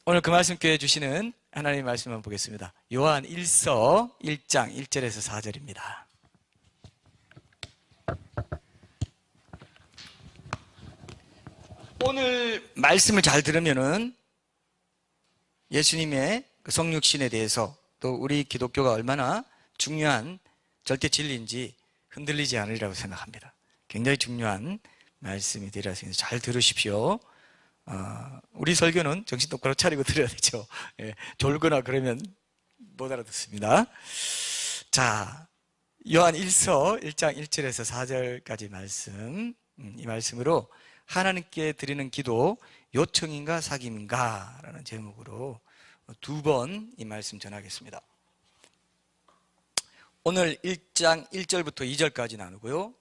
오늘 그 말씀께 주시는 하나님의 말씀 한번 보겠습니다. 요한 1서 1장 1절에서 4절입니다. 오늘 말씀을 잘 들으면은 예수님의 그 성육신에 대해서 또 우리 기독교가 얼마나 중요한 절대 진리인지 흔들리지 않으리라고 생각합니다. 굉장히 중요한 말씀이 되리라 생각해서 잘 들으십시오. 우리 설교는 정신 똑바로 차리고 들어야 되죠. 예, 졸거나 그러면 못 알아듣습니다. 자, 요한 1서 1장 1절에서 4절까지 말씀, 이 말씀으로 하나님께 드리는 기도 요청인가 사귐인가 라는 제목으로 두 번 이 말씀 전하겠습니다. 오늘 1장 1절부터 2절까지 나누고요,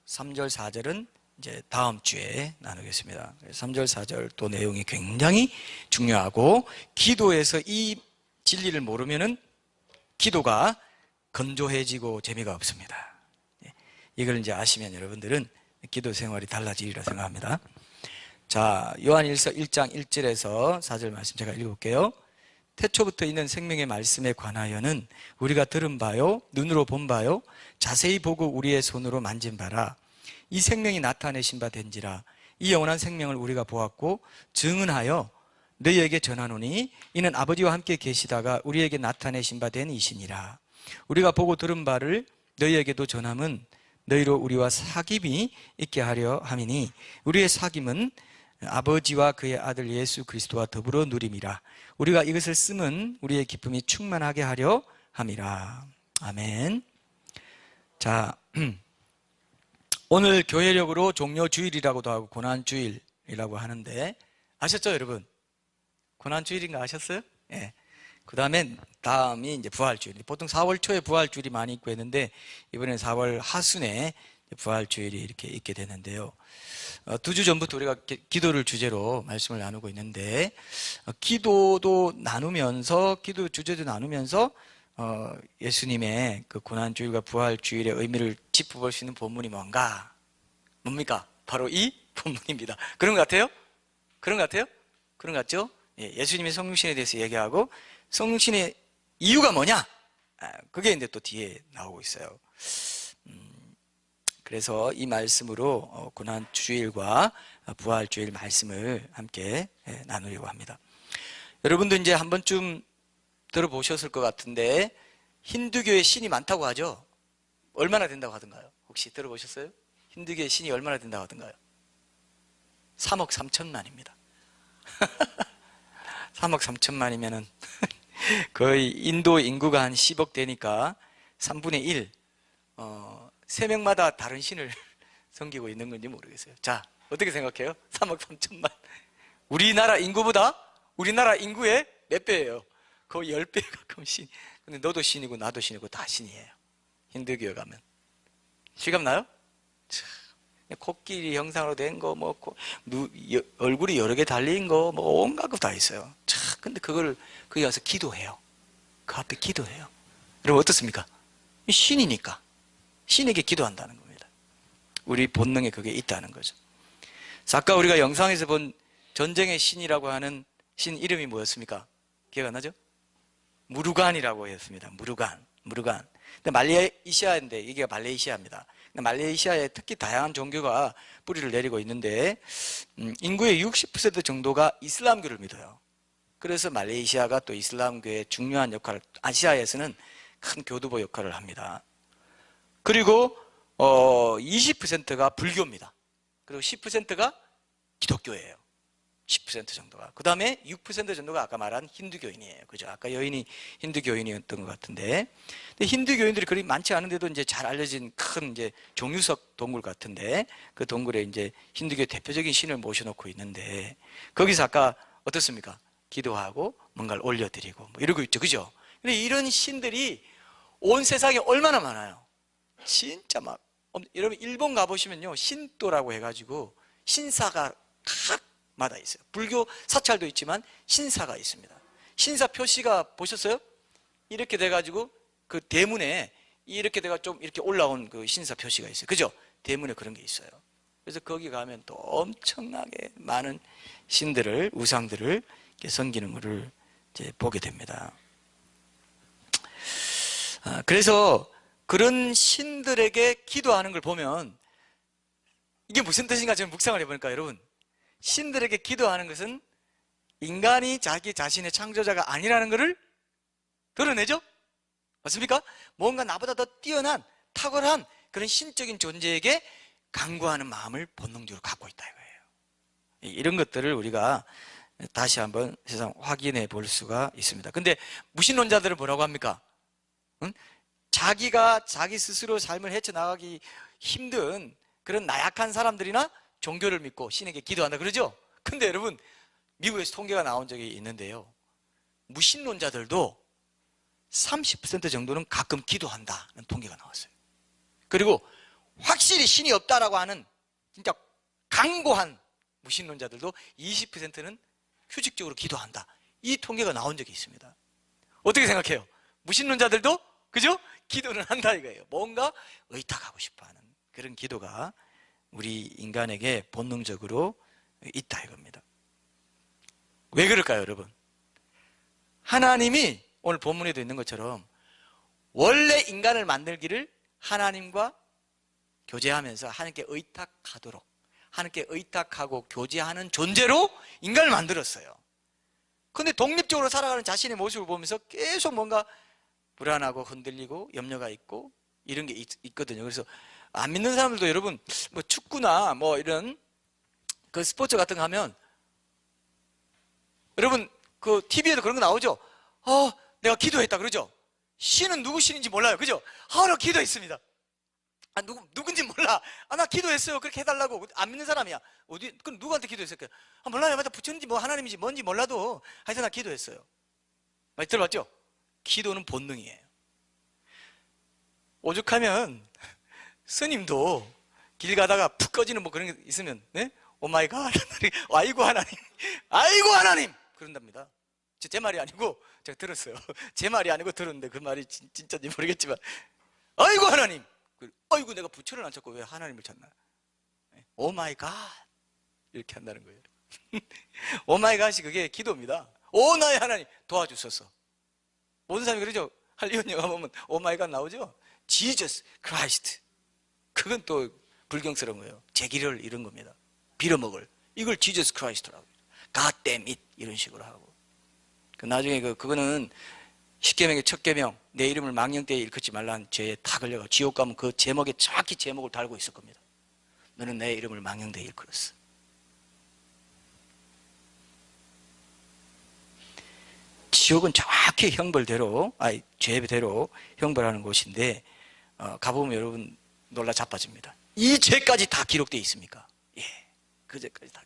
3절 4절은 이제 다음 주에 나누겠습니다. 3절 4절 또 내용이 굉장히 중요하고, 기도에서 이 진리를 모르면은 기도가 건조해지고 재미가 없습니다. 이걸 이제 아시면 여러분들은 기도 생활이 달라지리라 생각합니다. 자, 요한일서 1장 1절에서 4절 말씀 제가 읽어볼게요. 태초부터 있는 생명의 말씀에 관하여는 우리가 들은 바요, 눈으로 본 바요, 자세히 보고 우리의 손으로 만진 바라. 이 생명이 나타내신 바 된지라. 이 영원한 생명을 우리가 보았고 증언하여 너희에게 전하노니 이는 아버지와 함께 계시다가 우리에게 나타내신 바 된 이시니라. 우리가 보고 들은 바를 너희에게도 전함은 너희로 우리와 사귐이 있게 하려 함이니 우리의 사귐은 아버지와 그의 아들 예수 그리스도와 더불어 누림이라. 우리가 이것을 쓰면 우리의 기쁨이 충만하게 하려 함이라. 아멘. 자, 오늘 교회력으로 종료주일이라고도 하고 고난주일이라고 하는데 아셨죠, 여러분? 고난주일인가 아셨어요? 예. 그 다음이 이제 부활주일. 보통 4월 초에 부활주일이 많이 있고 했는데 이번엔 4월 하순에 부활주일이 이렇게 있게 되는데요. 2주 전부터 우리가 기도를 주제로 말씀을 나누고 있는데, 기도도 나누면서, 기도 주제도 나누면서 예수님의 그 고난주일과 부활주일의 의미를 짚어볼 수 있는 본문이 뭡니까? 바로 이 본문입니다. 그런 것 같아요? 그런 것 같아요? 그런 것 같죠? 예수님의 성육신에 대해서 얘기하고 성육신의 이유가 뭐냐? 그게 이제 또 뒤에 나오고 있어요. 그래서 이 말씀으로 고난주일과 부활주일 말씀을 함께 나누려고 합니다. 여러분도 이제 한 번쯤 들어보셨을 것 같은데 힌두교에 신이 많다고 하죠? 얼마나 된다고 하던가요? 혹시 들어보셨어요? 힌두교에 신이 얼마나 된다고 하던가요? 3억 3천만입니다. 3억 3천만이면은 거의 인도 인구가 한 10억 되니까 3분의 1, 3명마다 다른 신을 섬기고 있는 건지 모르겠어요. 자, 어떻게 생각해요? 3억 3천만. 우리나라 인구의 몇 배예요? 거의 10배 가까운 신. 근데 너도 신이고 나도 신이고 다 신이에요. 힌두교에 가면. 실감 나요? 코끼리 형상으로 된 거, 얼굴이 여러 개 달린 거, 온갖 거 다 있어요. 근데 그걸 거기 가서 기도해요. 그 앞에 기도해요. 여러분 어떻습니까? 신이니까. 신에게 기도한다는 겁니다. 우리 본능에 그게 있다는 거죠. 아까 우리가 영상에서 본 전쟁의 신이라고 하는 신 이름이 뭐였습니까? 기억 안 나죠? 무르간이라고 했습니다. 무르간. 근데 말레이시아인데 이게 말레이시아입니다. 말레이시아에 특히 다양한 종교가 뿌리를 내리고 있는데 인구의 60% 정도가 이슬람교를 믿어요. 그래서 말레이시아가 또 이슬람교의 중요한 역할을, 아시아에서는 큰 교두보 역할을 합니다. 그리고 20%가 불교입니다. 그리고 10%가 기독교예요. 10% 정도가. 그 다음에 6% 정도가 아까 말한 힌두교인이에요. 그죠? 아까 여인이 힌두교인이었던 것 같은데. 근데 힌두교인들이 그리 많지 않은데도 이제 잘 알려진 큰 이제 종유석 동굴 같은데, 그 동굴에 이제 힌두교 대표적인 신을 모셔놓고 있는데, 거기서 아까 어떻습니까? 기도하고 뭔가를 올려드리고 이러고 있죠. 그죠? 근데 이런 신들이 온 세상에 얼마나 많아요? 진짜 여러분 일본 가보시면요, 신도라고 해가지고 신사가 각마다 있어요. 불교 사찰도 있지만 신사가 있습니다. 신사 표시가 보셨어요? 이렇게 돼가지고 그 대문에 이렇게 돼가 좀 이렇게 올라온 그 신사 표시가 있어요. 그죠? 대문에 그런 게 있어요. 그래서 거기 가면 또 엄청나게 많은 신들을, 우상들을 섬기는 것을 이제 보게 됩니다. 그래서 그런 신들에게 기도하는 걸 보면 이게 무슨 뜻인가 저는 묵상을 해보니까 여러분, 신들에게 기도하는 것은 인간이 자기 자신의 창조자가 아니라는 것을 드러내죠? 맞습니까? 뭔가 나보다 더 뛰어난 탁월한 그런 신적인 존재에게 간구하는 마음을 본능적으로 갖고 있다 이거예요. 이런 것들을 우리가 다시 한번 세상 확인해 볼 수가 있습니다. 근데 무신론자들은 뭐라고 합니까? 응? 자기가 자기 스스로 삶을 헤쳐나가기 힘든 그런 나약한 사람들이나 종교를 믿고 신에게 기도한다 그러죠? 근데 여러분, 미국에서 통계가 나온 적이 있는데요, 무신론자들도 30% 정도는 가끔 기도한다는 통계가 나왔어요. 그리고 확실히 신이 없다라고 하는 진짜 강고한 무신론자들도 20%는 휴직적으로 기도한다, 이 통계가 나온 적이 있습니다. 어떻게 생각해요? 무신론자들도 그죠? 기도는 한다 이거예요. 뭔가 의탁하고 싶어하는 그런 기도가 우리 인간에게 본능적으로 있다 이겁니다. 왜 그럴까요, 여러분? 하나님이 오늘 본문에도 있는 것처럼 원래 인간을 만들기를 하나님과 교제하면서 하나님께 의탁하도록, 하나님께 의탁하고 교제하는 존재로 인간을 만들었어요. 근데 독립적으로 살아가는 자신의 모습을 보면서 계속 뭔가 불안하고 흔들리고 염려가 있고 이런 게 있거든요. 그래서 안 믿는 사람들도 여러분, 뭐 축구나 뭐 이런 그 스포츠 같은 거 하면 여러분 그 TV에도 그런 거 나오죠? 내가 기도했다 그러죠? 신은 누구 신인지 몰라요. 그죠? 나 기도했습니다. 누군지 몰라. 나 기도했어요. 그렇게 해달라고. 안 믿는 사람이야. 그럼 누구한테 기도했을까요? 몰라요. 맞아. 부처인지 뭐 하나님인지 뭔지 몰라도 하여튼 나 기도했어요. 많이 들어봤죠? 기도는 본능이에요. 오죽하면 스님도 길 가다가 푹 꺼지는 뭐 그런 게 있으면, 네? 오 마이 갓. 아이고 하나님. 아이고 하나님. 그런답니다. 제 말이 아니고 제가 들었어요. 제 말이 아니고 들었는데 그 말이 진짜인지 모르겠지만, 아이고 하나님. 아이고 내가 부처를 안 찾고 왜 하나님을 찾나? 오 마이 갓. 이렇게 한다는 거예요. 오 마이 갓이 그게 기도입니다. 오 나의 하나님 도와주소서. 모든 사람이 그러죠. 할리우드 영화 보면 오 마이 갓 나오죠. 지저스 크라이스트. 그건 또 불경스러운 거예요. 제기를 이런 겁니다. 빌어먹을. 이걸 지저스 크라이스트라고. God damn it. 이런 식으로 하고. 나중에 그거는 십계명의 첫 계명, 내 이름을 망령되이 일컫지 말라는 죄에 다 걸려가 지옥 가면 그 제목에 정확히 제목을 달고 있을 겁니다. 너는 내 이름을 망령되이 일컬었어. 지옥은 정확히 형벌대로, 죄대로 형벌하는 곳인데, 가보면 여러분 놀라 자빠집니다. 이 죄까지 다 기록되어 있습니까? 예, 그 죄까지 다.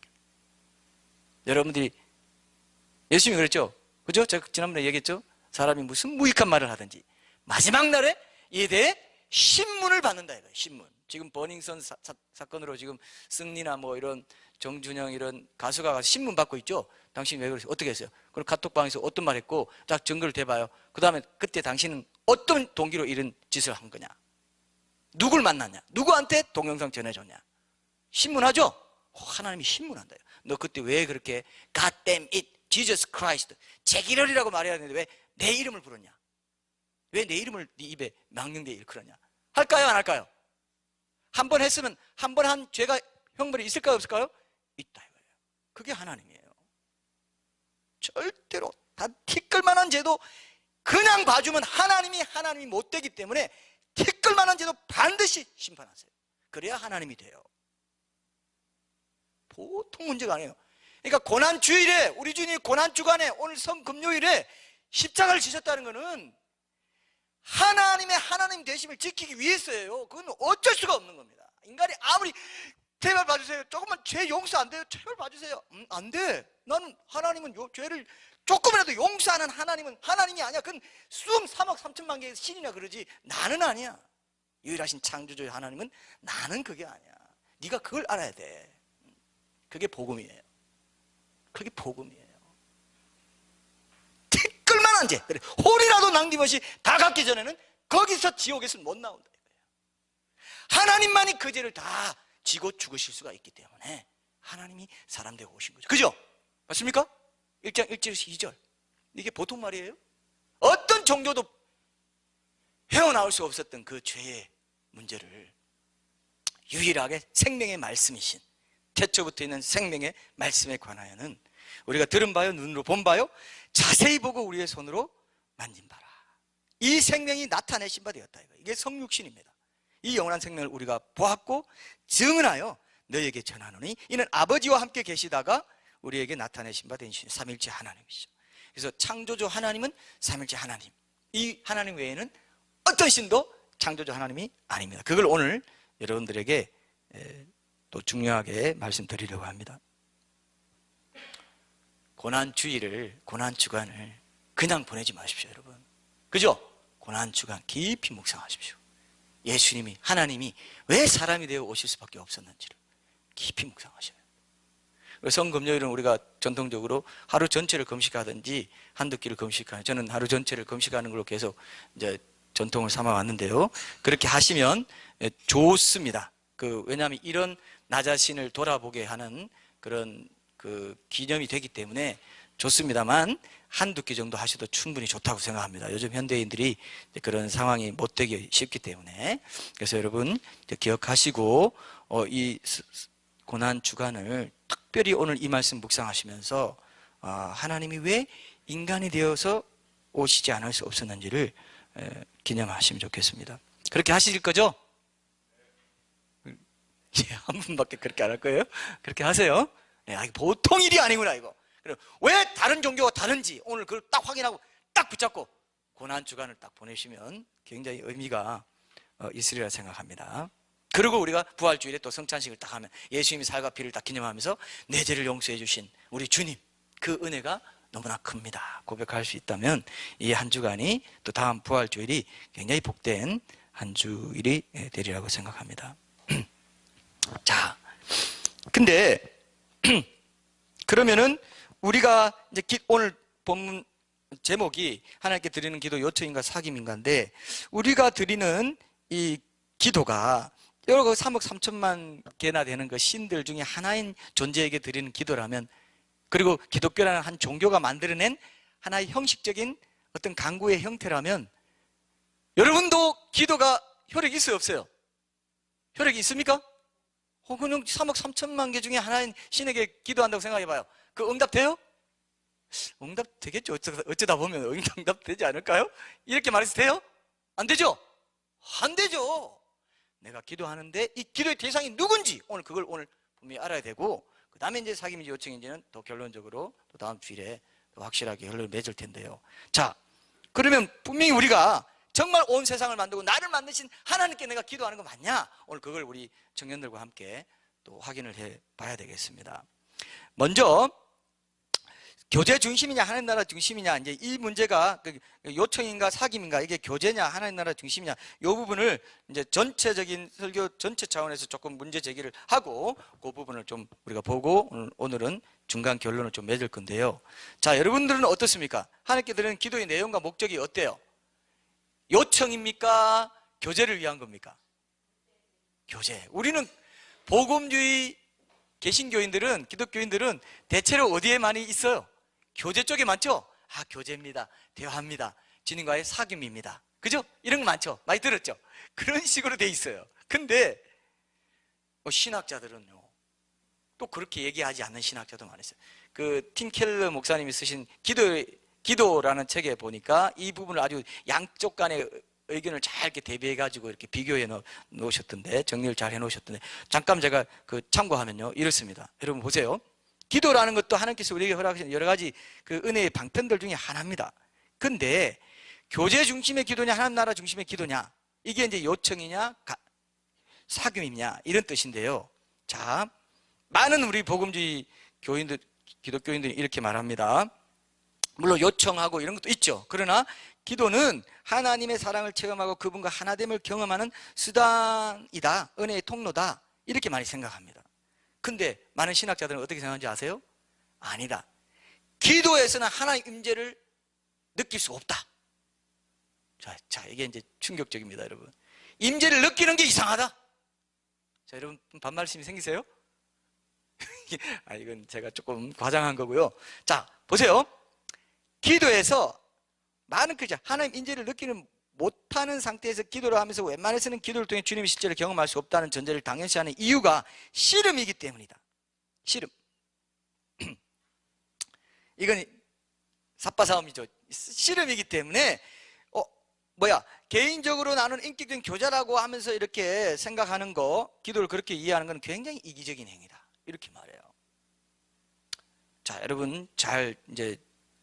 여러분들이 예수님이 그랬죠? 그죠? 제가 지난번에 얘기했죠? 사람이 무슨 무익한 말을 하든지 마지막 날에 이에 대해 신문을 받는다 이거예요. 신문. 지금 버닝썬 사건으로 지금 승리나 뭐 이런 정준영 이런 가수가 가서 신문 받고 있죠? 당신 왜 그러세요? 어떻게 했어요? 그럼 카톡방에서 어떤 말 했고, 자, 증거를 대봐요. 그 다음에 그때 당신은 어떤 동기로 이런 짓을 한 거냐? 누굴 만났냐? 누구한테 동영상 전해줬냐? 신문하죠? 하나님이 신문한다요. 너 그때 왜 그렇게 God damn it, Jesus Christ, 제기럴이라고 말해야 되는데 왜 내 이름을 부르냐? 왜 내 이름을 네 입에 망령되이 일컬었냐? 할까요? 안 할까요? 한 번 했으면 한 번 한 죄가 형벌이 있을까요? 없을까요? 있다 이거예요. 그게 하나님이에요. 절대로 단 티끌만한 죄도 그냥 봐주면 하나님이 못되기 때문에 티끌만한 죄도 반드시 심판하세요. 그래야 하나님이 돼요. 보통 문제가 아니에요. 그러니까 고난주일에, 우리 주님이 고난주간에 오늘 성금요일에 십자가를 지셨다는 것은 하나님의 하나님 되심을 지키기 위해서예요. 그건 어쩔 수가 없는 겁니다. 인간이 아무리 제발 봐주세요. 조금만 죄 용서 안 돼요? 제발 봐주세요. 안 돼. 나는 하나님은 죄를 조금이라도 용서하는 하나님은 하나님이 아니야. 그건 수억 3억 3천만 개의 신이나 그러지 나는 아니야. 유일하신 창조주의 하나님은 나는 그게 아니야. 네가 그걸 알아야 돼. 그게 복음이에요. 그게 복음이에요. 티끌만한 죄, 홀이라도 남김없이 다 갚기 전에는 거기서 지옥에서 못 나온다 이거예요. 하나님만이 그 죄를 다 지고 죽으실 수가 있기 때문에 하나님이 사람 되고 오신 거죠. 그죠? 맞습니까? 1장 1절에서 2절. 이게 보통 말이에요? 어떤 종교도 헤어나올 수 없었던 그 죄의 문제를 유일하게 생명의 말씀이신, 태초부터 있는 생명의 말씀에 관하여는 우리가 들은 바요, 눈으로 본 바요, 자세히 보고 우리의 손으로 만진 바라. 이 생명이 나타내신 바 되었다. 이게 성육신입니다. 이 영원한 생명을 우리가 보았고 증언하여 너희에게 전하노니 이는 아버지와 함께 계시다가 우리에게 나타내신 바 된 삼일째 하나님이시죠. 그래서 창조주 하나님은 삼일째 하나님, 이 하나님 외에는 어떤 신도 창조주 하나님이 아닙니다. 그걸 오늘 여러분들에게 또 중요하게 말씀드리려고 합니다. 고난주의를, 고난주간을 그냥 보내지 마십시오, 여러분. 그죠? 고난주간 깊이 묵상하십시오. 예수님이, 하나님이 왜 사람이 되어 오실 수밖에 없었는지를 깊이 묵상하셔요. 성금요일은 우리가 전통적으로 하루 전체를 금식하든지 한두 끼를 금식하는, 저는 하루 전체를 금식하는 걸로 계속 이제 전통을 삼아 왔는데요. 그렇게 하시면 좋습니다. 왜냐하면 이런 나 자신을 돌아보게 하는 그런 기념이 되기 때문에 좋습니다만 한두 끼 정도 하셔도 충분히 좋다고 생각합니다. 요즘 현대인들이 그런 상황이 못 되기 쉽기 때문에. 그래서 여러분 기억하시고 이 고난 주간을 특별히 오늘 이 말씀 묵상하시면서 하나님이 왜 인간이 되어서 오시지 않을 수 없었는지를 기념하시면 좋겠습니다. 그렇게 하실 거죠? 한 분밖에 그렇게 안 할 거예요? 그렇게 하세요. 보통 일이 아니구나 이거. 왜 다른 종교가 다른지 오늘 그걸 딱 확인하고 딱 붙잡고 고난 주간을 딱 보내시면 굉장히 의미가 있으리라 생각합니다. 그리고 우리가 부활주일에 또 성찬식을 딱 하면 예수님이 살과 피를 딱 기념하면서 내 죄를 용서해 주신 우리 주님, 그 은혜가 너무나 큽니다 고백할 수 있다면 이 한 주간이 또 다음 부활주일이 굉장히 복된 한 주일이 되리라고 생각합니다. 자, 근데 그러면은 우리가 이제 오늘 본문 제목이 하나님께 드리는 기도 요청인가 사귐인가인데, 우리가 드리는 이 기도가 여러 3억 3천만 개나 되는 그 신들 중에 하나인 존재에게 드리는 기도라면, 그리고 기독교라는 한 종교가 만들어낸 하나의 형식적인 어떤 강구의 형태라면, 여러분도 기도가 효력이 있어요, 없어요? 효력이 있습니까? 그냥 3억 3천만 개 중에 하나인 신에게 기도한다고 생각해봐요. 그 응답돼요? 응답되겠죠. 어쩌다 보면 응답되지 않을까요? 이렇게 말해서 돼요? 안 되죠? 안 되죠. 내가 기도하는데 이 기도의 대상이 누군지 그걸 오늘 분명히 알아야 되고, 그 다음에 이제 사귐인지 요청인지는 더 결론적으로 또 다음 주일에 더 확실하게 결론을 맺을 텐데요. 자, 그러면 분명히 우리가 정말 온 세상을 만들고 나를 만드신 하나님께 내가 기도하는 거 맞냐? 오늘 그걸 우리 청년들과 함께 또 확인을 해 봐야 되겠습니다. 먼저 교제 중심이냐 하나님 나라 중심이냐, 이제 이 문제가 요청인가 사귐인가, 이게 교제냐 하나님 나라 중심이냐, 이 부분을 이제 전체적인 설교 전체 차원에서 조금 문제 제기를 하고 그 부분을 좀 우리가 보고 오늘은 중간 결론을 좀 맺을 건데요. 자, 여러분들은 어떻습니까? 하나님께 드리는 기도의 내용과 목적이 어때요? 요청입니까? 교제를 위한 겁니까? 교제. 우리는 복음주의 개신교인들은, 기독교인들은 대체로 어디에 많이 있어요? 교제 쪽에 많죠? 교제입니다. 대화입니다. 주님과의 사귐입니다. 그죠? 이런 거 많죠? 많이 들었죠? 그런 식으로 돼 있어요. 근데 신학자들은요, 또 그렇게 얘기하지 않는 신학자도 많았어요. 팀 켈러 목사님이 쓰신 기도라는 책에 보니까 이 부분을 아주 양쪽 간의 의견을 잘 이렇게 대비해가지고 이렇게 비교해 놓으셨던데, 정리를 잘 해 놓으셨던데, 잠깐 제가 참고하면요, 이렇습니다. 여러분 보세요. 기도라는 것도 하나님께서 우리에게 허락하신 여러 가지 은혜의 방편들 중에 하나입니다. 근데 교제 중심의 기도냐 하나님 나라 중심의 기도냐, 이게 이제 요청이냐 사귐이냐 이런 뜻인데요. 자, 많은 우리 복음주의 교인들, 기독교인들이 이렇게 말합니다. 물론 요청하고 이런 것도 있죠. 그러나 기도는 하나님의 사랑을 체험하고 그분과 하나됨을 경험하는 수단이다, 은혜의 통로다, 이렇게 많이 생각합니다. 근데 많은 신학자들은 어떻게 생각하는지 아세요? 아니다. 기도에서는 하나님의 임재를 느낄 수 없다. 자, 이게 이제 충격적입니다, 여러분. 임재를 느끼는 게 이상하다. 자, 여러분 반말씀이 생기세요? 이건 제가 조금 과장한 거고요. 자, 보세요. 기도에서 많은 그죠. 하나님 인재를 느끼는 못하는 상태에서 기도를 하면서 웬만해서는 기도를 통해 주님의 실제를 경험할 수 없다는 전제를 당연시하는 이유가 씨름이기 때문이다. 씨름. 이건 삿바싸움이죠. 씨름이기 때문에 개인적으로 나는 인격적인 교제라고 하면서 이렇게 생각하는 거, 기도를 그렇게 이해하는 건 굉장히 이기적인 행위다. 이렇게 말해요. 자, 여러분 잘 이제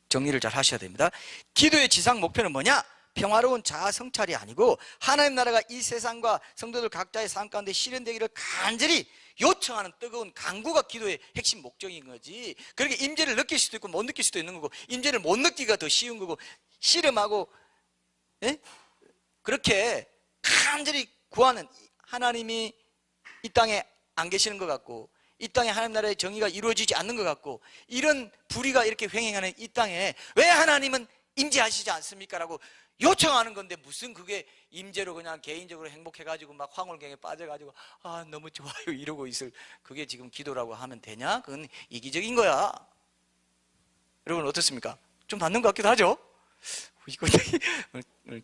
정리를 잘 하셔야 됩니다. 기도의 지상 목표는 뭐냐? 평화로운 자아 성찰이 아니고 하나님 나라가 이 세상과 성도들 각자의 삶 가운데 실현되기를 간절히 요청하는 뜨거운 간구가 기도의 핵심 목적인 거지. 그렇게 임재를 느낄 수도 있고 못 느낄 수도 있는 거고, 임재를 못 느끼기가 더 쉬운 거고, 씨름하고 그렇게 간절히 구하는 하나님이 이 땅에 안 계시는 것 같고, 이 땅에 하나님 나라의 정의가 이루어지지 않는 것 같고, 이런 불의가 이렇게 횡행하는 이 땅에 왜 하나님은 임재하시지 않습니까? 라고 요청하는 건데, 무슨 그게 임재로 그냥 개인적으로 행복해가지고 막 황홀경에 빠져가지고 너무 좋아요 이러고 있을, 그게 지금 기도라고 하면 되냐? 그건 이기적인 거야. 여러분 어떻습니까? 좀 맞는 것 같기도 하죠? 이거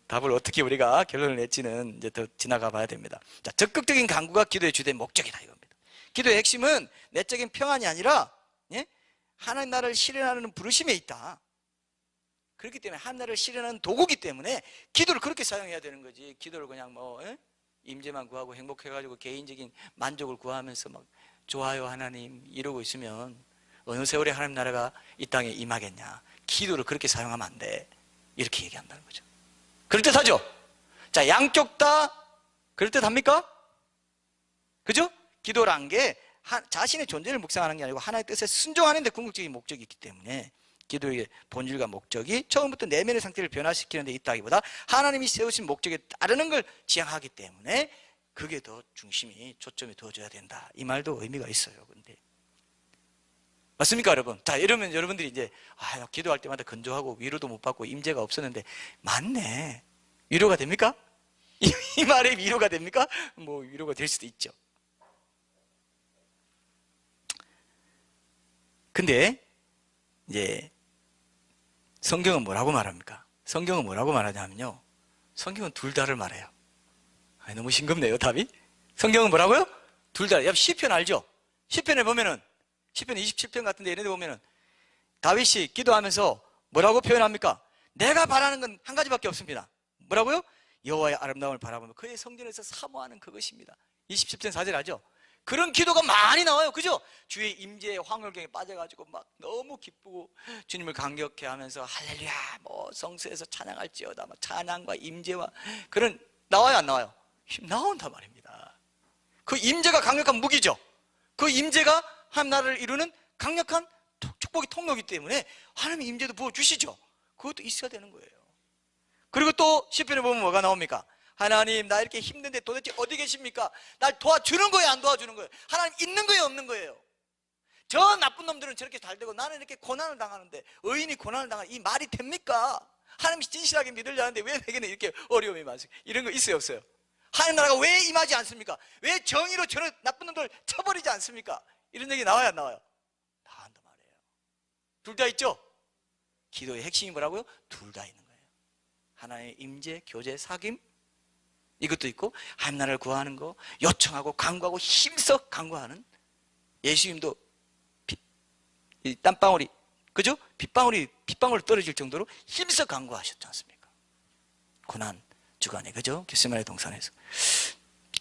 답을 어떻게 우리가 결론을 낼지는 이제 더 지나가 봐야 됩니다. 자, 적극적인 간구가 기도의 주된 목적이다 이겁니다. 기도의 핵심은 내적인 평안이 아니라 하나님 나라를 실현하는 부르심에 있다. 그렇기 때문에 하나님 나라를 실현하는 도구기 때문에 기도를 그렇게 사용해야 되는 거지. 기도를 그냥 임재만 구하고 행복해가지고 개인적인 만족을 구하면서 막 좋아요 하나님 이러고 있으면 어느 세월에 하나님 나라가 이 땅에 임하겠냐. 기도를 그렇게 사용하면 안 돼. 이렇게 얘기한다는 거죠. 그럴듯하죠? 자, 양쪽 다 그럴듯합니까? 그죠? 기도란 게 자신의 존재를 묵상하는 게 아니고 하나님의 뜻에 순종하는 데 궁극적인 목적이 있기 때문에 기도의 본질과 목적이 처음부터 내면의 상태를 변화시키는 데 있다기보다 하나님이 세우신 목적에 따르는 걸 지향하기 때문에 그게 더 중심이, 초점이 두어져야 된다. 이 말도 의미가 있어요. 근데 맞습니까, 여러분? 자, 이러면 여러분들이 이제 기도할 때마다 건조하고 위로도 못 받고 임재가 없었는데 맞네. 위로가 됩니까? 이 말에 위로가 됩니까? 뭐 위로가 될 수도 있죠. 근데 이제 성경은 뭐라고 말합니까? 성경은 뭐라고 말하냐면요, 성경은 둘 다를 말해요. 너무 싱겁네요, 답이. 성경은 뭐라고요? 둘 다. 시편 알죠? 시편에 보면은 시편 27편 같은데 이런 데 보면은 다윗이 기도하면서 뭐라고 표현합니까? 내가 바라는 건 한 가지밖에 없습니다. 뭐라고요? 여호와의 아름다움을 바라보며 그의 성전에서 사모하는 그것입니다. 27편 4절 알죠? 그런 기도가 많이 나와요. 그죠? 주의 임재의 황홀경에 빠져가지고 막 너무 기쁘고 주님을 감격해 하면서 할렐루야 성수에서 찬양할지어다 막 찬양과 임재와 그런 나와요 안 나와요? 나온단 말입니다. 그 임재가 강력한 무기죠. 그 임재가 하나님 나라를 이루는 강력한 축복의 통로이기 때문에 하나님의 임재도 부어주시죠. 그것도 있어야 되는 거예요. 그리고 또 시편에 보면 뭐가 나옵니까? 하나님 나 이렇게 힘든데 도대체 어디 계십니까? 날 도와주는 거예요 안 도와주는 거예요? 하나님 있는 거예요 없는 거예요? 저 나쁜 놈들은 저렇게 잘 되고 나는 이렇게 고난을 당하는데, 의인이 고난을 당하는 이 말이 됩니까? 하나님이 진실하게 믿으려 하는데 왜 내게는 이렇게 어려움이 많습니까? 이런 거 있어요 없어요? 하나님 나라가 왜 임하지 않습니까? 왜 정의로 저런 나쁜 놈들 쳐버리지 않습니까? 이런 얘기 나와요 안 나와요? 나온단 말이에요. 둘 다 있죠? 기도의 핵심이 뭐라고요? 둘 다 있는 거예요. 하나의 임재, 교제, 사귐 이것도 있고, 하나님 나라를 구하는 거, 요청하고 간구하고 힘써 간구하는, 예수님도 이 땀방울이 그죠? 빗방울이 떨어질 정도로 힘써 간구하셨지 않습니까? 고난 주간에 그죠? 겟세마네 동산에서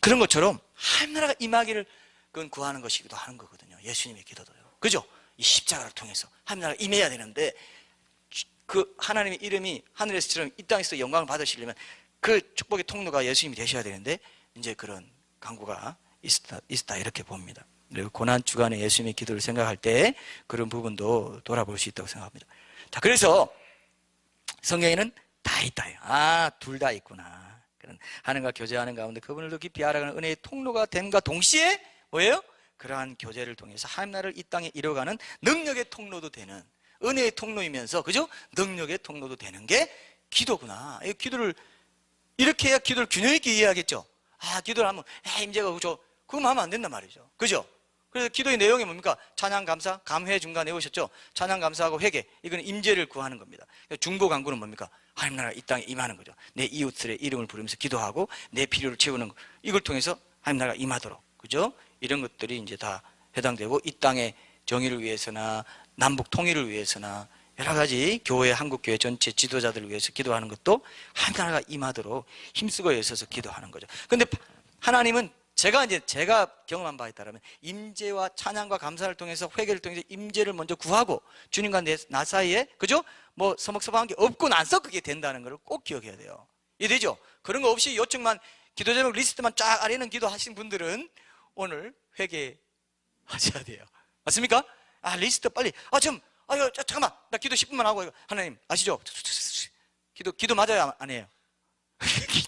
그런 것처럼 하나님 나라가 임하기를 그건 구하는 것이기도 하는 거거든요. 예수님의 기도도요. 그죠? 이 십자가를 통해서 하나님 나라가 임해야 되는데, 그 하나님의 이름이 하늘에서처럼 이 땅에서 영광을 받으시려면 그 축복의 통로가 예수님이 되셔야 되는데, 이제 그런 간구가 있었다 이렇게 봅니다. 그리고 고난 주간에 예수님의 기도를 생각할 때 그런 부분도 돌아볼 수 있다고 생각합니다. 자, 그래서 성경에는 다 있다. 둘 다 있구나. 그런 하나님과 교제하는 가운데 그분을 더 깊이 알아가는 은혜의 통로가 됨과 동시에 뭐예요? 그러한 교제를 통해서 하나님 나라를 이 땅에 이뤄가는 능력의 통로도 되는, 은혜의 통로이면서 그죠? 능력의 통로도 되는 게 기도구나. 이 기도를 이렇게 해야 기도를 균형 있게 이해하겠죠. 기도를 하면 임재가 그죠? 그거 하면 안 된단 말이죠. 그죠? 그래서 기도의 내용이 뭡니까? 찬양, 감사, 감회 중간에 외우셨죠? 찬양, 감사하고 회개. 이거는 임재를 구하는 겁니다. 중보 간구는 뭡니까? 하나님 나라 이 땅에 임하는 거죠. 내 이웃들의 이름을 부르면서 기도하고 내 필요를 채우는 거. 이걸 통해서 하나님 나라가 임하도록. 그죠? 이런 것들이 이제 다 해당되고, 이 땅의 정의를 위해서나 남북 통일을 위해서나 여러 가지 교회, 한국교회 전체 지도자들을 위해서 기도하는 것도 하나님 나라가 임하도록 힘쓰고 애써서 기도하는 거죠. 근데 하나님은 제가 경험한 바에 따르면 임재와 찬양과 감사를 통해서, 회개를 통해서 임재를 먼저 구하고 주님과 나 사이에, 그죠? 뭐 서먹서먹한 게 없고 나서 그게 된다는 걸 꼭 기억해야 돼요. 이해되죠? 그런 거 없이 요청만, 기도 제목 리스트만 쫙 아래는 기도하신 분들은 오늘 회개하셔야 돼요. 맞습니까? 리스트 빨리, 잠깐만, 나 기도 10분만 하고, 하나님 아시죠? 기도 맞아요, 안 해요?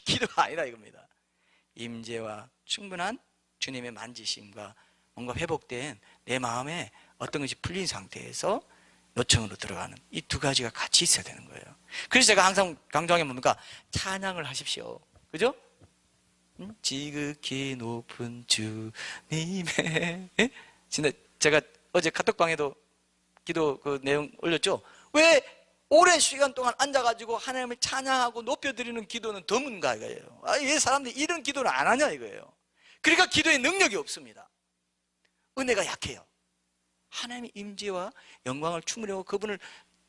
기도가 아니라 이겁니다. 임재와 충분한 주님의 만지심과 뭔가 회복된 내 마음에 어떤 것이 풀린 상태에서 요청으로 들어가는 이 두 가지가 같이 있어야 되는 거예요. 그래서 제가 항상 강조하는 게 뭡니까? 찬양을 하십시오. 그죠? 지극히 높은 주님의, 진짜 제가 어제 카톡방에도 기도 그 내용 올렸죠? 왜 오랜 시간 동안 앉아가지고 하나님을 찬양하고 높여드리는 기도는 드문가 이거예요. 왜 사람들이 이런 기도를 안 하냐 이거예요. 그러니까 기도의 능력이 없습니다. 은혜가 약해요. 하나님의 임재와 영광을 충분히 하고 그분을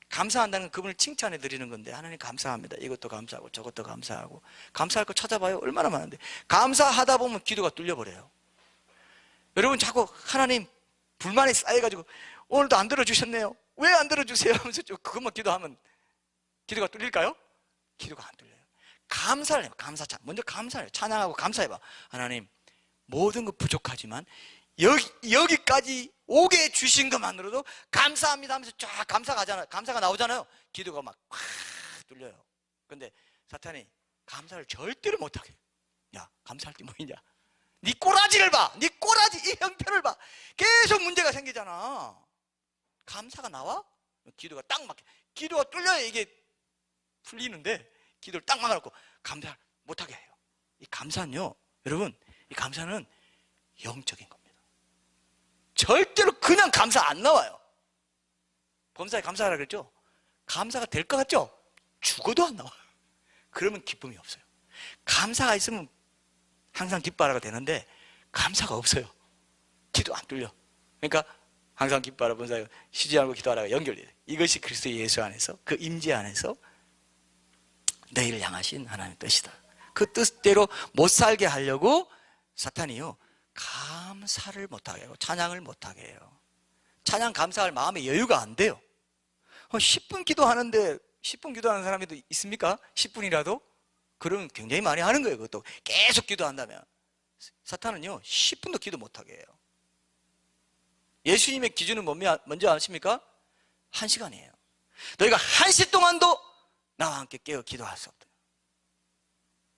감사한다는, 그분을 칭찬해 드리는 건데, 하나님 감사합니다. 이것도 감사하고 저것도 감사하고. 감사할 거 찾아봐요. 얼마나 많은데. 감사하다 보면 기도가 뚫려버려요. 여러분 자꾸 하나님 불만이 쌓여가지고 오늘도 안 들어주셨네요. 왜 안 들어주세요? 하면서 그것만 기도하면 기도가 뚫릴까요? 기도가 안 뚫려요. 감사를 해봐. 먼저 감사를 해요. 찬양하고 감사해봐. 하나님, 모든 것 부족하지만 여기까지 오게 해주신 것만으로도 감사합니다 하면서 쫙 감사가 나오잖아요. 기도가 막 확 뚫려요. 근데 사탄이 감사를 절대로 못하게 해요. 야, 감사할 때 뭐냐? 네 꼬라지를 봐. 네 꼬라지, 이 형편을 봐. 계속 문제가 생기잖아. 감사가 나와? 기도가 딱 막혀. 기도가 뚫려야 이게 풀리는데, 기도를 딱 막아놓고 감사를 못하게 해요. 이 감사는요, 여러분, 이 감사는 영적인 겁니다. 절대로 그냥 감사 안 나와요. 범사에 감사하라 그랬죠? 감사가 될 것 같죠? 죽어도 안 나와요. 그러면 기쁨이 없어요. 감사가 있으면 항상 기뻐하라가 되는데, 감사가 없어요. 기도 안 뚫려. 그러니까 항상 기뻐하라, 범사에 쉬지 않고 기도하라가 연결돼요. 이것이 그리스도 예수 안에서, 그 임재 안에서 너희를 향하신 하나님의 뜻이다. 그 뜻대로 못 살게 하려고 사탄이요, 감사를 못하게 하고 찬양을 못하게 해요. 찬양 감사할 마음의 여유가 안 돼요. 10분 기도하는데 10분 기도하는 사람이 있습니까? 10분이라도? 그러면 굉장히 많이 하는 거예요. 그것도 계속 기도한다면. 사탄은요 10분도 기도 못하게 해요. 예수님의 기준은 뭔지 아십니까? 1시간이에요. 너희가 1시 동안도 나와 함께 깨어 기도할 수 없다.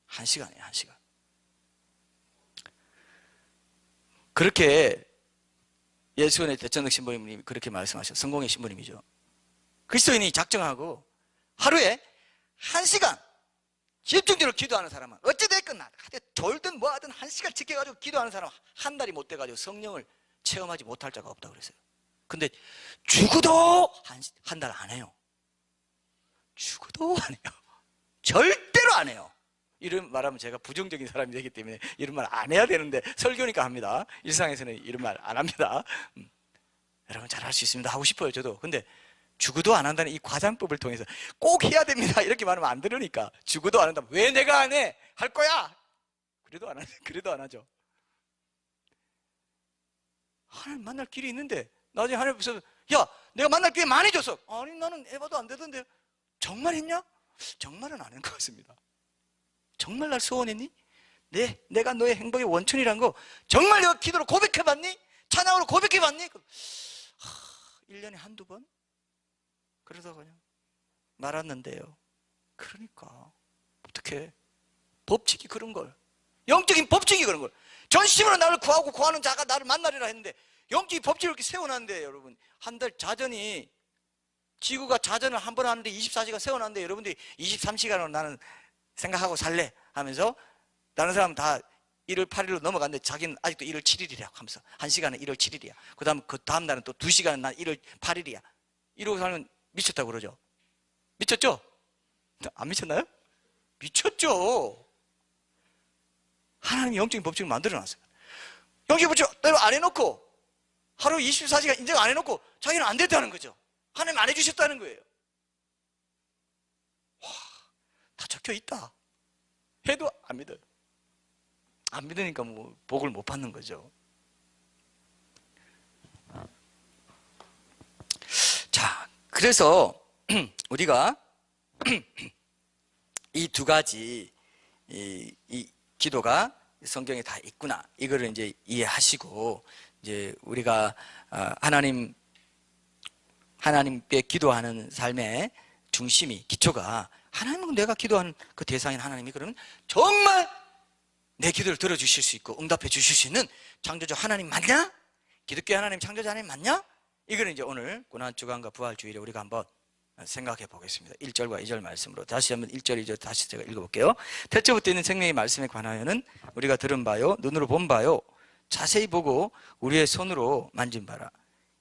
1시간이에요. 1시간. 그렇게 예수원의 대천덕 신부님이 그렇게 말씀하셨어요. 성공의 신부님이죠. 그리스도인이 작정하고 하루에 1시간 집중적으로 기도하는 사람은 어찌됐건 졸든 뭐하든 1시간 지켜가지고 기도하는 사람은 한 달이 못 돼가지고 성령을 체험하지 못할 자가 없다고 그랬어요. 근데 죽어도 한 달 안 해요. 죽어도 안 해요. 절대로 안 해요. 이런 말하면 제가 부정적인 사람이 되기 때문에 이런 말 안 해야 되는데 설교니까 합니다. 일상에서는 이런 말 안 합니다. 여러분 잘할 수 있습니다 하고 싶어요 저도. 근데 죽어도 안 한다는 이 과장법을 통해서 꼭 해야 됩니다 이렇게 말하면 안 들으니까, 죽어도 안 한다. 왜 내가 안 해? 할 거야. 그래도 안 하죠. 하나님 만날 길이 있는데 나중에 하나님께서 야 내가 만날 기회 많이 줬어. 아니 나는 해봐도 안 되던데. 정말 했냐? 정말은 안 한 것 같습니다. 정말 날 소원했니? 내가 너의 행복의 원천이란 거 정말 내가 기도로 고백해봤니? 찬양으로 고백해봤니? 1년에 한두 번? 그러다 그냥 말았는데요. 그러니까 어떻게 법칙이 그런 걸, 영적인 법칙이 그런 걸, 전심으로 나를 구하고 구하는 자가 나를 만나리라 했는데 영적인 법칙을 이렇게 세워놨는데, 여러분 한 달 자전이, 지구가 자전을 한 번 하는데 24시간 세워놨는데 여러분들이 23시간으로 나는 생각하고 살래 하면서 다른 사람 다 1월 8일로 넘어갔는데 자기는 아직도 1월 7일이라고 하면서 1시간은 1월 7일이야. 그 다음 날은 또 2시간은 난 1월 8일이야. 이러고 살면 미쳤다고 그러죠. 미쳤죠? 안 미쳤나요? 미쳤죠. 하나님이 영적인 법칙을 만들어놨어요. 영적인 법칙을 안 해놓고 하루 24시간 인정 안 해놓고 자기는 안 됐다는 거죠. 하나님 안 해주셨다는 거예요. 와, 다 적혀있다 해도 안 믿어요. 안 믿으니까 뭐 복을 못 받는 거죠. 자, 그래서 우리가 이 두 가지 이 기도가 성경에 다 있구나, 이거를 이제 이해하시고, 이제 우리가 하나님께 기도하는 삶의 중심이, 기초가 하나님은, 내가 기도하는 그 대상인 하나님이 그러면 정말 내 기도를 들어주실 수 있고 응답해 주실 수 있는 창조주 하나님 맞냐? 기독교 하나님 창조주 하나님 맞냐? 이거는 이제 오늘 고난주간과 부활주일에 우리가 한번 생각해 보겠습니다. 1절과 2절 말씀으로 다시 한번 1절 2절 다시 제가 읽어볼게요. 태초부터 있는 생명의 말씀에 관하여는 우리가 들은 바요 눈으로 본 바요 자세히 보고 우리의 손으로 만진 바라.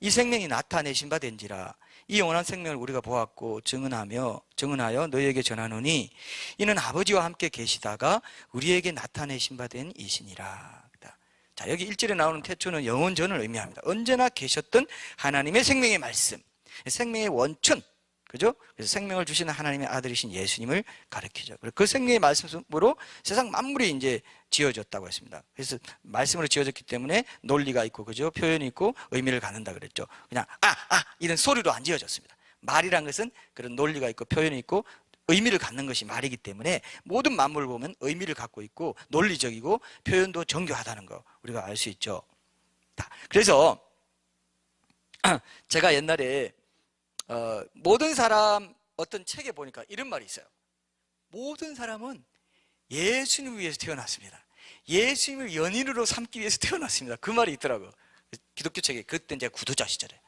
이 생명이 나타내신 바 된지라. 이 영원한 생명을 우리가 보았고 증언하여 너희에게 전하노니 이는 아버지와 함께 계시다가 우리에게 나타내신 바 된 이시니라. 자, 여기 1절에 나오는 태초는 영원전을 의미합니다. 언제나 계셨던 하나님의 생명의 말씀, 생명의 원천, 그죠? 그래서 생명을 주시는 하나님의 아들이신 예수님을 가리키죠. 그 생명의 말씀으로 세상 만물이 이제 지어졌다고 했습니다. 그래서 말씀으로 지어졌기 때문에 논리가 있고, 그죠? 표현이 있고 의미를 갖는다 그랬죠. 그냥 이런 소리로 안 지어졌습니다. 말이란 것은 그런 논리가 있고 표현이 있고 의미를 갖는 것이 말이기 때문에 모든 만물을 보면 의미를 갖고 있고 논리적이고 표현도 정교하다는 거 우리가 알 수 있죠. 그래서 제가 옛날에 모든 사람 어떤 책에 보니까 이런 말이 있어요. 모든 사람은 예수님을 위해서 태어났습니다. 예수님을 연인으로 삼기 위해서 태어났습니다. 그 말이 있더라고요. 기독교 책에. 그때 제가 구도자 시절에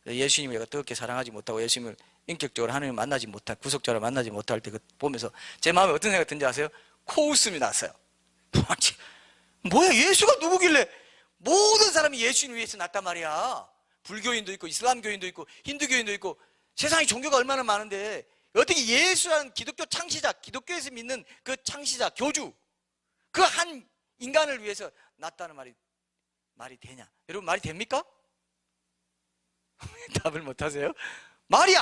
예수님을 내가 뜨겁게 사랑하지 못하고 예수님을 인격적으로 하나님을 만나지 못할, 구속자로 만나지 못할 때 그 보면서 제 마음에 어떤 생각이 든지 아세요? 코웃음이 났어요. 뭐야, 예수가 누구길래 모든 사람이 예수님을 위해서 났단 말이야. 불교인도 있고 이슬람교인도 있고 힌두교인도 있고 세상에 종교가 얼마나 많은데 어떻게 예수라는 기독교 창시자, 기독교에서 믿는 그 창시자, 교주, 그 한 인간을 위해서 났다는 말이 되냐? 여러분, 말이 됩니까? 답을 못 하세요? 말이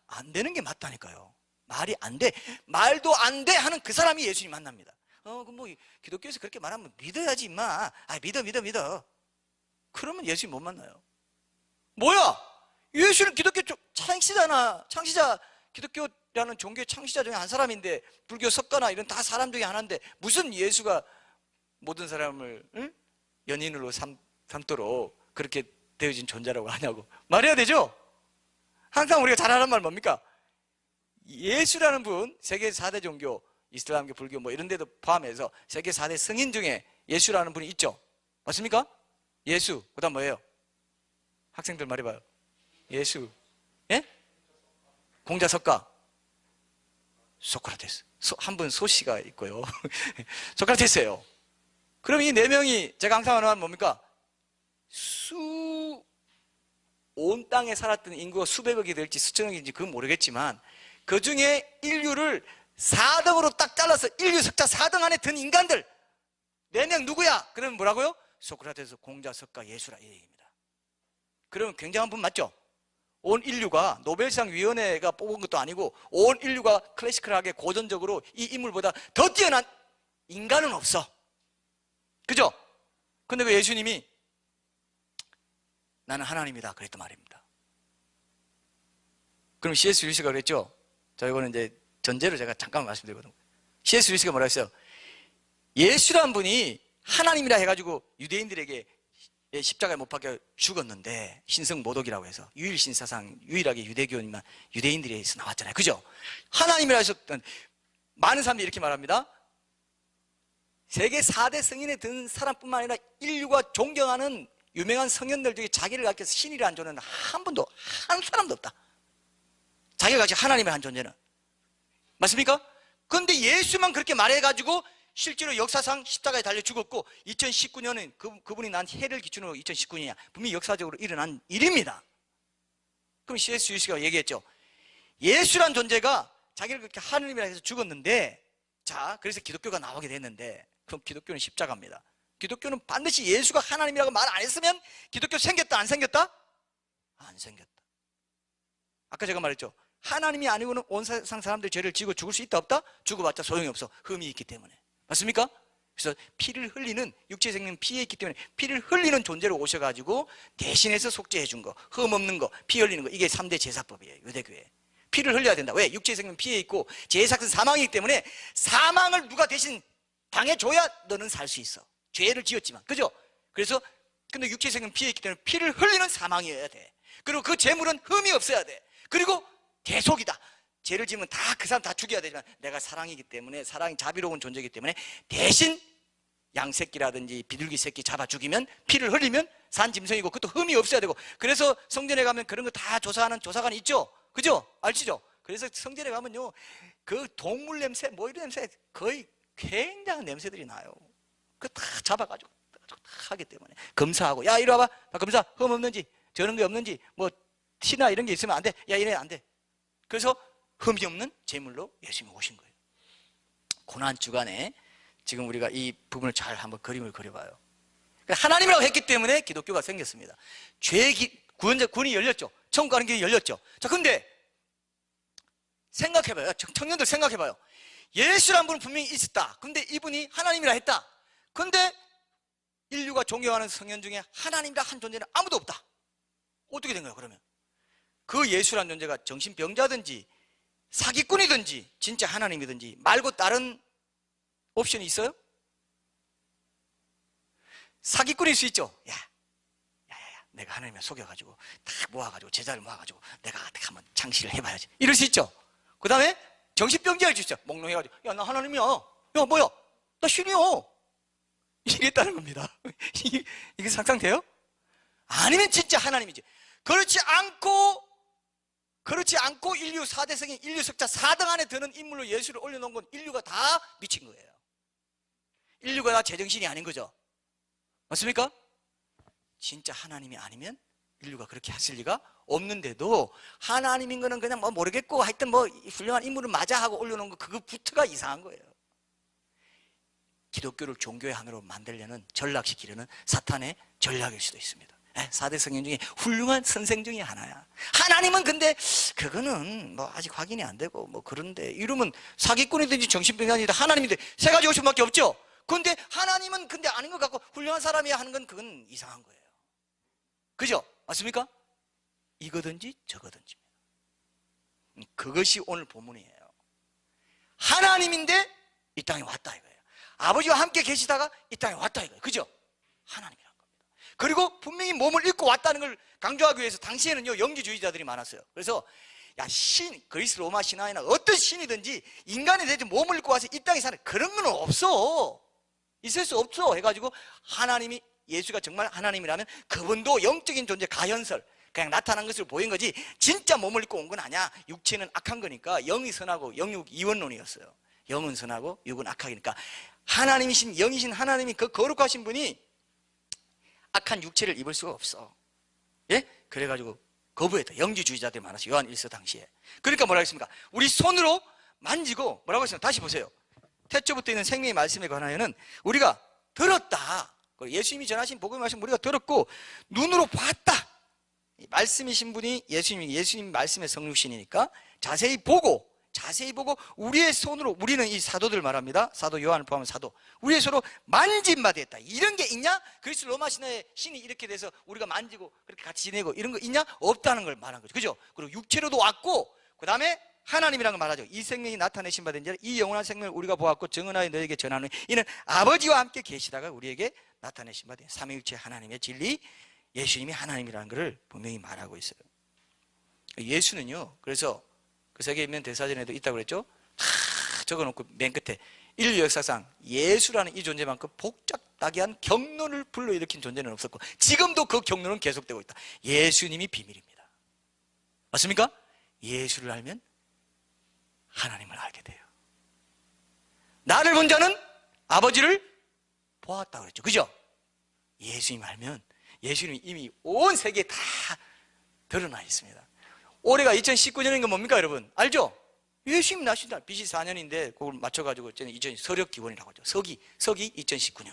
안 되는 게 맞다니까요. 말이 안 돼. 말도 안 돼 하는 그 사람이 예수님 만납니다. 그럼 뭐 기독교에서 그렇게 말하면 믿어야지 임마. 믿어. 그러면 예수님 못 만나요. 뭐야? 예수는 기독교 창시자나, 창시자, 기독교라는 종교의 창시자 중에 한 사람인데, 불교 석가나 이런 다 사람 중에 하나인데 무슨 예수가 모든 사람을 연인으로 삼도록 그렇게 되어진 존재라고 하냐고 말해야 되죠? 항상 우리가 잘 하는 말 뭡니까? 예수라는 분, 세계 4대 종교, 이슬람교, 불교 뭐 이런 데도 포함해서 세계 4대 성인 중에 예수라는 분이 있죠? 맞습니까? 예수, 그 다음 뭐예요? 학생들 말해봐요. 예수, 예? 공자석가, 소크라테스. 한 분 소씨가 있고요. 소크라테스예요. 그럼 이 네 명이 제가 항상 하는 말 뭡니까? 온 땅에 살았던 인구가 수백억이 될지 수천억인지 그건 모르겠지만 그 중에 인류를 4등으로 딱 잘라서 인류 석자 4등 안에 든 인간들 4명 누구야? 그러면 뭐라고요? 소크라테스, 공자, 석가, 예수라, 이 얘기입니다. 그러면 굉장한 분 맞죠? 온 인류가 노벨상 위원회가 뽑은 것도 아니고 온 인류가 클래시컬하게 고전적으로 이 인물보다 더 뛰어난 인간은 없어. 그죠? 근데 그 예수님이 나는 하나님이다 그랬단 말입니다. 그럼 C.S. 루이스가 그랬죠? 자, 이거는 이제 전제로 제가 잠깐 말씀드리거든요. C.S. 루이스가 뭐라 했어요? 예수란 분이 하나님이라 해가지고 유대인들에게 십자가에 못 박혀 죽었는데, 신성모독이라고 해서 유일신사상 유일하게 유대교인만 유대인들에서 나왔잖아요. 그죠? 하나님이라 하셨던 많은 사람들이 이렇게 말합니다. 세계 4대 성인에 든 사람뿐만 아니라 인류가 존경하는 유명한 성현들 중에 자기를 가르쳐서 신이라는 존재는 한 사람도 없다. 자기가 가르쳐 하나님의 한 존재는. 맞습니까? 그런데 예수만 그렇게 말해가지고 실제로 역사상 십자가에 달려 죽었고 2019년은 그분이 난 해를 기준으로 2019년이야. 분명히 역사적으로 일어난 일입니다. 그럼 C.S. 루이스가 얘기했죠. 예수란 존재가 자기를 그렇게 하느님이라 해서 죽었는데, 자, 그래서 기독교가 나오게 됐는데, 그럼 기독교는 십자가입니다. 기독교는 반드시 예수가 하나님이라고 말 안 했으면 기독교 생겼다 안 생겼다? 안 생겼다. 아까 제가 말했죠. 하나님이 아니고는 온 세상 사람들이 죄를 지고 죽을 수 있다 없다? 죽어봤자 소용이 없어. 흠이 있기 때문에. 맞습니까? 그래서 피를 흘리는, 육체 생명 피에 있기 때문에 피를 흘리는 존재로 오셔가지고 대신해서 속죄해 준 거, 흠 없는 거, 피 흘리는 거, 이게 3대 제사법이에요. 유대교회. 피를 흘려야 된다. 왜? 육체 생명 피에 있고 제사는 사망이기 때문에 사망을 누가 대신 당해줘야 너는 살 수 있어. 죄를 지었지만. 그죠? 그래서 근데 육체 생명 피에 있기 때문에 피를 흘리는 사망이어야 돼. 그리고 그 재물은 흠이 없어야 돼. 그리고 대속이다. 죄를 지으면 다 그 사람 다 죽여야 되지만 내가 사랑이기 때문에, 사랑이 자비로운 존재이기 때문에 대신 양새끼라든지 비둘기 새끼 잡아 죽이면, 피를 흘리면 산짐승이고 그것도 흠이 없어야 되고. 그래서 성전에 가면 그런 거 다 조사하는 조사관이 있죠. 그죠? 아시죠? 그래서 성전에 가면요, 그 동물 냄새, 뭐 이런 냄새, 거의 굉장한 냄새들이 나요. 그거 다 잡아가지고 다 하기 때문에 검사하고, 야 이리 와봐, 검사, 흠 없는지, 저런 게 없는지, 뭐 티나 이런 게 있으면 안 돼. 야 이래 안 돼. 그래서 흠이 없는 제물로 예수님이 오신 거예요. 고난 주간에 지금 우리가 이 부분을 잘 한번 그림을 그려봐요. 하나님이라고 했기 때문에 기독교가 생겼습니다. 구원자 군이 열렸죠. 천국 가는 길이 열렸죠. 자, 근데 생각해봐요. 청년들 생각해봐요. 예수란 분은 분명히 있었다. 근데 이분이 하나님이라 했다. 근데 인류가 존경하는 성현 중에 하나님이라 한 존재는 아무도 없다. 어떻게 된 거예요, 그러면? 그 예수란 존재가 정신병자든지 사기꾼이든지 진짜 하나님이든지 말고 다른 옵션이 있어요? 사기꾼일 수 있죠. 내가 하나님을 속여가지고 다 모아가지고 제자를 모아가지고 내가 어떻게 한번 창시를 해봐야지, 이럴 수 있죠. 그 다음에 정신병자일 수 있죠. 몽롱해가지고 야 나 하나님이야, 야 뭐야 나 신이야, 이랬다는 겁니다. 이게 상상돼요? 아니면 진짜 하나님이지. 그렇지 않고 인류 4대 성인, 인류 석자 4등 안에 드는 인물로 예수를 올려놓은 건 인류가 다 미친 거예요. 인류가 다 제정신이 아닌 거죠. 맞습니까? 진짜 하나님이 아니면 인류가 그렇게 했을 리가 없는데도 하나님인 거는 그냥 뭐 모르겠고 하여튼 뭐 훌륭한 인물을 맞아 하고 올려놓은 거, 그거부터가 이상한 거예요. 기독교를 종교의 하나로 만들려는, 전락시키려는 사탄의 전략일 수도 있습니다. 4대 성인 중에 훌륭한 선생 중에 하나야. 하나님은 근데 그거는 뭐 아직 확인이 안 되고 뭐 그런데, 이러면 사기꾼이든지 정신병자든지 하나님인데 세 가지 옵션밖에 없죠. 근데 하나님은 근데 아닌 것 같고 훌륭한 사람이야 하는 건 그건 이상한 거예요. 그죠? 맞습니까? 이거든지 저거든지입니다. 그것이 오늘 본문이에요. 하나님인데 이 땅에 왔다 이거예요. 아버지와 함께 계시다가 이 땅에 왔다 이거예요. 그죠? 하나님이란 겁니다. 그리고 분명히 몸을 입고 왔다는 걸 강조하기 위해서 당시에는요 영지주의자들이 많았어요. 그래서 야, 그리스 로마 신화에나 어떤 신이든지 인간이 되지 몸을 입고 와서 이 땅에 사는 그런 건 없어, 있을 수 없어 해가지고, 하나님이, 예수가 정말 하나님이라면 그분도 영적인 존재, 가현설, 그냥 나타난 것을 보인 거지 진짜 몸을 입고 온 건 아니야. 육체는 악한 거니까 영이 선하고 영육 이원론이었어요. 영은 선하고 육은 악하니까 하나님이신, 영이신 하나님이, 그 거룩하신 분이 악한 육체를 입을 수가 없어. 예? 그래가지고 거부했다. 영지주의자들이 많았어요. 요한 1서 당시에. 그러니까 뭐라 했습니까? 우리 손으로 만지고, 뭐라고 했습니까? 다시 보세요. 태초부터 있는 생명의 말씀에 관하여는 우리가 들었다. 예수님이 전하신 복음의 말씀 우리가 들었고 눈으로 봤다. 말씀이신 분이 예수님 말씀의 성육신이니까 자세히 보고 우리의 손으로, 우리는 이 사도들 말합니다. 사도 요한을 포함한 사도, 우리의 손으로 만진 바 되었다. 이런 게 있냐? 그리스 로마 신화의 신이 이렇게 돼서 우리가 만지고 그렇게 같이 지내고 이런 거 있냐? 없다는 걸 말한 거죠. 그죠? 그리고 육체로도 왔고, 그 다음에 하나님이라는 걸 말하죠. 이 생명이 나타내신 바 된 자를, 이 영원한 생명을 우리가 보았고 증언하여 너에게 전하노니 이는 아버지와 함께 계시다가 우리에게 나타내신 바 된 삼위일체 하나님의 진리, 예수님이 하나님이라는 것을 분명히 말하고 있어요. 예수는요, 그래서 그 세계에 있는 대사전에도 있다고 그랬죠. 다 적어놓고 맨 끝에 인류 역사상 예수라는 이 존재만큼 복잡다기한 경륜을 불러일으킨 존재는 없었고 지금도 그 경륜은 계속되고 있다. 예수님이 비밀입니다. 맞습니까? 예수를 알면 하나님을 알게 돼요. 나를 본 자는 아버지를 보았다고 그랬죠. 그죠? 예수님 알면 예수님이 이미 온 세계에 다 드러나 있습니다. 올해가 2019년인 건 뭡니까 여러분? 알죠? 예수님 나신 날 BC 4년인데 그걸 맞춰가지고 저는 2000 서력 기원이라고 하죠. 서기 2019년.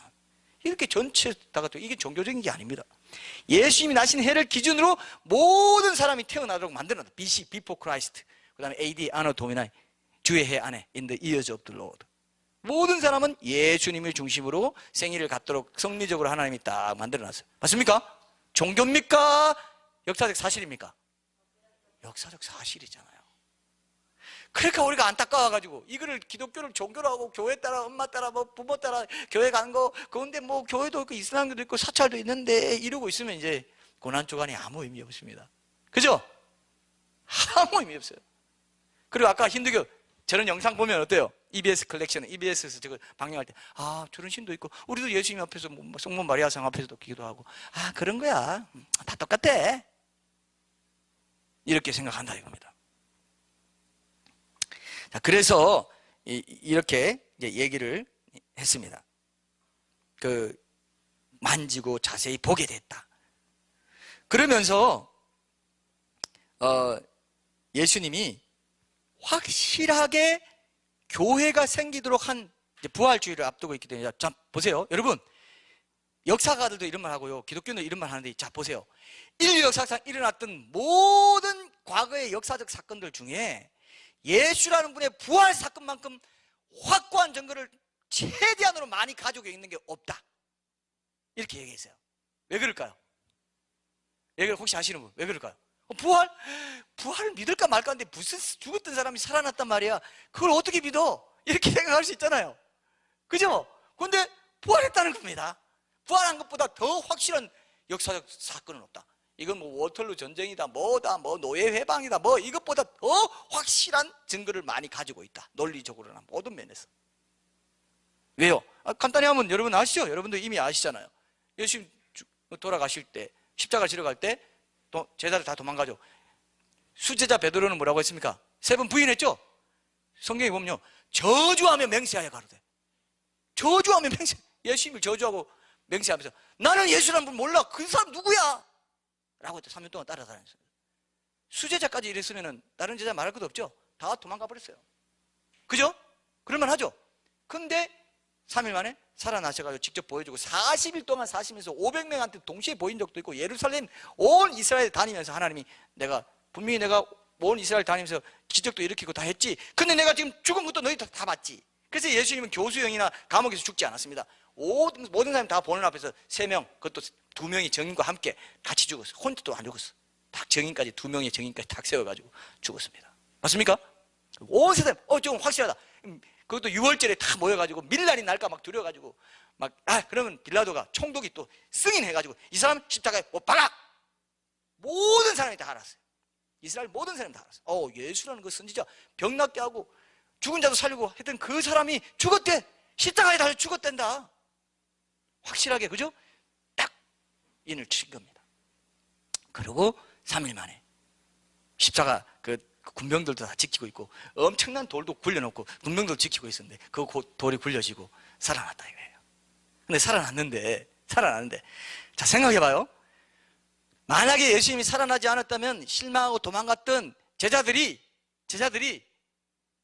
이렇게 전체다가 또 이게 종교적인 게 아닙니다. 예수님이 나신 해를 기준으로 모든 사람이 태어나도록 만들어놨다. BC, Before Christ. 그 다음에 AD, Anno Domini, 주의 해 안에, in the years of the Lord. 모든 사람은 예수님을 중심으로 생일을 갖도록 성리적으로 하나님이 딱 만들어놨어요. 맞습니까? 종교입니까? 역사적 사실입니까? 역사적 사실이잖아요. 그러니까 우리가 안타까워가지고 이거를 기독교를 종교로 하고 교회 따라 엄마 따라 뭐 부모 따라 교회 가는 거 그런데 뭐 교회도 있고 이슬람교도 있고 사찰도 있는데 이러고 있으면 이제 고난주간이 아무 의미 없습니다. 그죠? 아무 의미 없어요. 그리고 아까 힌두교 저런 영상 보면 어때요? EBS 컬렉션, EBS에서 저거 방영할 때 저런 신도 있고 우리도 예수님 앞에서 뭐 성모 마리아상 앞에서도 기도하고 그런 거야. 다 똑같아. 이렇게 생각한다 이겁니다. 자, 그래서 이렇게 이제 얘기를 했습니다. 만지고 자세히 보게 됐다. 그러면서 예수님이 확실하게 교회가 생기도록 한 부활주의를 앞두고 있기 때문에 자 보세요. 여러분 역사가들도 이런 말 하고요. 기독교는 이런 말 하는데 자 보세요. 인류 역사상 일어났던 모든 과거의 역사적 사건들 중에 예수라는 분의 부활 사건만큼 확고한 증거를 최대한으로 많이 가지고 있는 게 없다. 이렇게 얘기했어요. 왜 그럴까요? 얘기를 혹시 아시는 분? 왜 그럴까요? 부활을 믿을까 말까 하는데 무슨 죽었던 사람이 살아났단 말이야. 그걸 어떻게 믿어? 이렇게 생각할 수 있잖아요. 그죠? 그런데 부활했다는 겁니다. 부활한 것보다 더 확실한 역사적 사건은 없다. 이건 뭐 워털루 전쟁이다, 뭐다, 뭐 노예 해방이다, 뭐 이것보다 더 확실한 증거를 많이 가지고 있다. 논리적으로나 모든 면에서. 왜요? 간단히 하면 여러분 아시죠? 여러분들 이미 아시잖아요. 예수님 돌아가실 때, 십자가 지러 갈 때 제자들 다 도망가죠. 수제자 베드로는 뭐라고 했습니까? 3번 부인했죠? 성경에 보면요. 저주하며 맹세하여 가로되. 저주하며 맹세. 예수님을 저주하고 맹세하면서 나는 예수라는 분 몰라. 그 사람 누구야? 라고 3년 동안 따라다녔어요. 수제자까지 이랬으면 다른 제자 말할 것도 없죠. 다 도망가 버렸어요. 그죠? 그럴만 하죠. 근데 3일 만에 살아나셔가지고 직접 보여주고 40일 동안 사시면서 500명한테 동시에 보인 적도 있고 예루살렘 온 이스라엘 다니면서 하나님이 분명히 내가 온 이스라엘 다니면서 기적도 일으키고 다 했지. 근데 내가 지금 죽은 것도 너희 다 봤지. 그래서 예수님은 교수형이나 감옥에서 죽지 않았습니다. 모든 사람 다 보는 앞에서 3명, 그것도 2명이 증인과 함께 같이 죽었어. 혼자도 안 죽었어. 딱 증인까지 2명의 증인까지 탁 세워가지고 죽었습니다. 맞습니까? 온 세상 좀 확실하다. 그것도 6월절에 다 모여가지고 밀란이 날까 막 두려워가지고 그러면 빌라도가 총독이 또 승인해가지고 이 사람 십자가에 못 박아. 모든 사람이 다 알았어요. 이스라엘 모든 사람이 다 알았어요. 예수라는 그 선지자 병 낫게 하고 죽은 자도 살리고 했던 그 사람이 죽었대. 십자가에 달려 죽었댄다. 확실하게 그죠? 딱 인을 친 겁니다. 그리고 3일 만에 십자가 군병들도 다 지키고 있고 엄청난 돌도 굴려놓고 군병들 지키고 있었는데 그 돌이 굴려지고 살아났다 이거예요. 근데 살아났는데 자 생각해봐요. 만약에 예수님이 살아나지 않았다면 실망하고 도망갔던 제자들이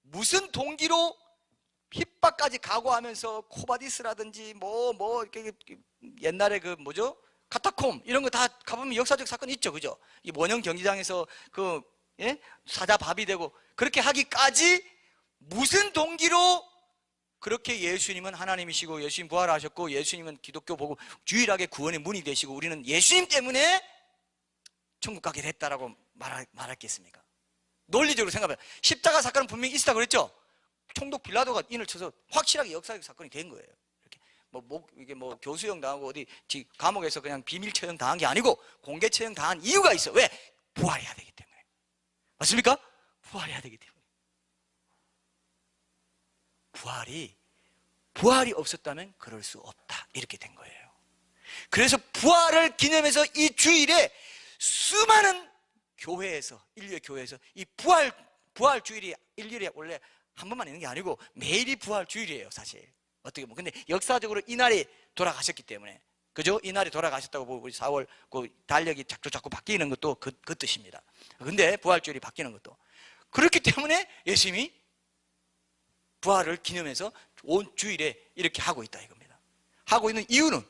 무슨 동기로 핍박까지 각오하면서 코바디스라든지 이렇게 옛날에 카타콤 이런 거 다 가보면 역사적 사건 있죠, 그죠? 이 원형 경기장에서 사자 밥이 되고 그렇게 하기까지 무슨 동기로 그렇게 예수님은 하나님이시고 예수님 부활하셨고 예수님은 기독교 보고 유일하게 구원의 문이 되시고 우리는 예수님 때문에 천국 가게 됐다라고 말했겠습니까? 논리적으로 생각해봐요. 십자가 사건은 분명히 있었다고 그랬죠? 총독 빌라도가 인을 쳐서 확실하게 역사적 사건이 된 거예요. 이게 교수형 당하고 어디 감옥에서 그냥 비밀 처형 당한 게 아니고 공개 처형 당한 이유가 있어. 왜? 부활해야 되기 때문에. 맞습니까? 부활해야 되기 때문에. 부활이 없었다면 그럴 수 없다. 이렇게 된 거예요. 그래서 부활을 기념해서 이 주일에 수많은 인류의 교회에서 이 부활 주일이 일일에 원래 한 번만 있는 게 아니고 매일이 부활 주일이에요, 사실. 어떻게 보면. 근데 역사적으로 이날이 돌아가셨기 때문에, 그죠? 이날이 돌아가셨다고 보고 우리 4월 그 달력이 자꾸 바뀌는 것도 그 뜻입니다. 근데 부활주일이 바뀌는 것도 그렇기 때문에 예수님이 부활을 기념해서 온 주일에 이렇게 하고 있다 이겁니다. 하고 있는 이유는,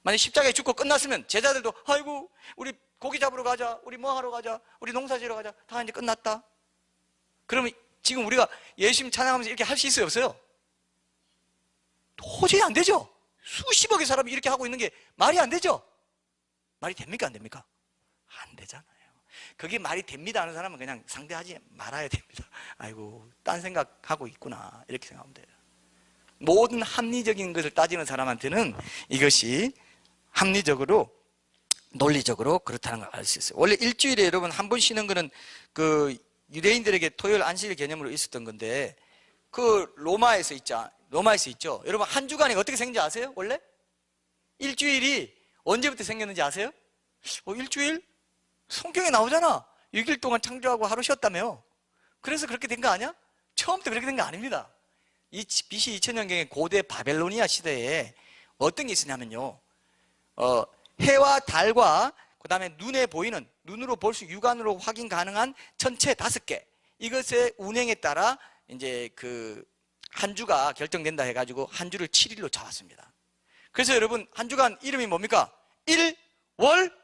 만약 십자가에 죽고 끝났으면 제자들도 아이고 우리 고기 잡으러 가자, 우리 뭐 하러 가자, 우리 농사 지으러 가자, 다 이제 끝났다. 그러면 지금 우리가 예수님 찬양하면서 이렇게 할 수 있어요, 없어요? 도저히 안 되죠. 수십억의 사람이 이렇게 하고 있는 게 말이 안 되죠. 말이 됩니까, 안 됩니까? 안 되잖아요. 그게 말이 됩니다 하는 사람은 그냥 상대하지 말아야 됩니다. 아이고 딴 생각하고 있구나 이렇게 생각하면 돼요. 모든 합리적인 것을 따지는 사람한테는 이것이 합리적으로 논리적으로 그렇다는 걸 알 수 있어요. 원래 일주일에 여러분 한 번 쉬는 거는 그 유대인들에게 토요일 안식일 개념으로 있었던 건데, 그 로마에서 있죠. 여러분 한 주간이 어떻게 생긴지 아세요? 원래 일주일이 언제부터 생겼는지 아세요? 일주일? 성경에 나오잖아. 6일 동안 창조하고 하루 쉬었다며. 그래서 그렇게 된 거 아니야? 처음부터 그렇게 된 거 아닙니다. 이 BC 2000년경의 고대 바벨로니아 시대에 어떤 게 있었냐면요, 해와 달과 그 다음에 눈에 보이는, 눈으로 볼 수, 육안으로 확인 가능한 천체 5개, 이것의 운행에 따라 이제 그 한 주가 결정된다 해가지고 한 주를 7일로 잡았습니다. 그래서 여러분 한 주간 이름이 뭡니까? 일, 월,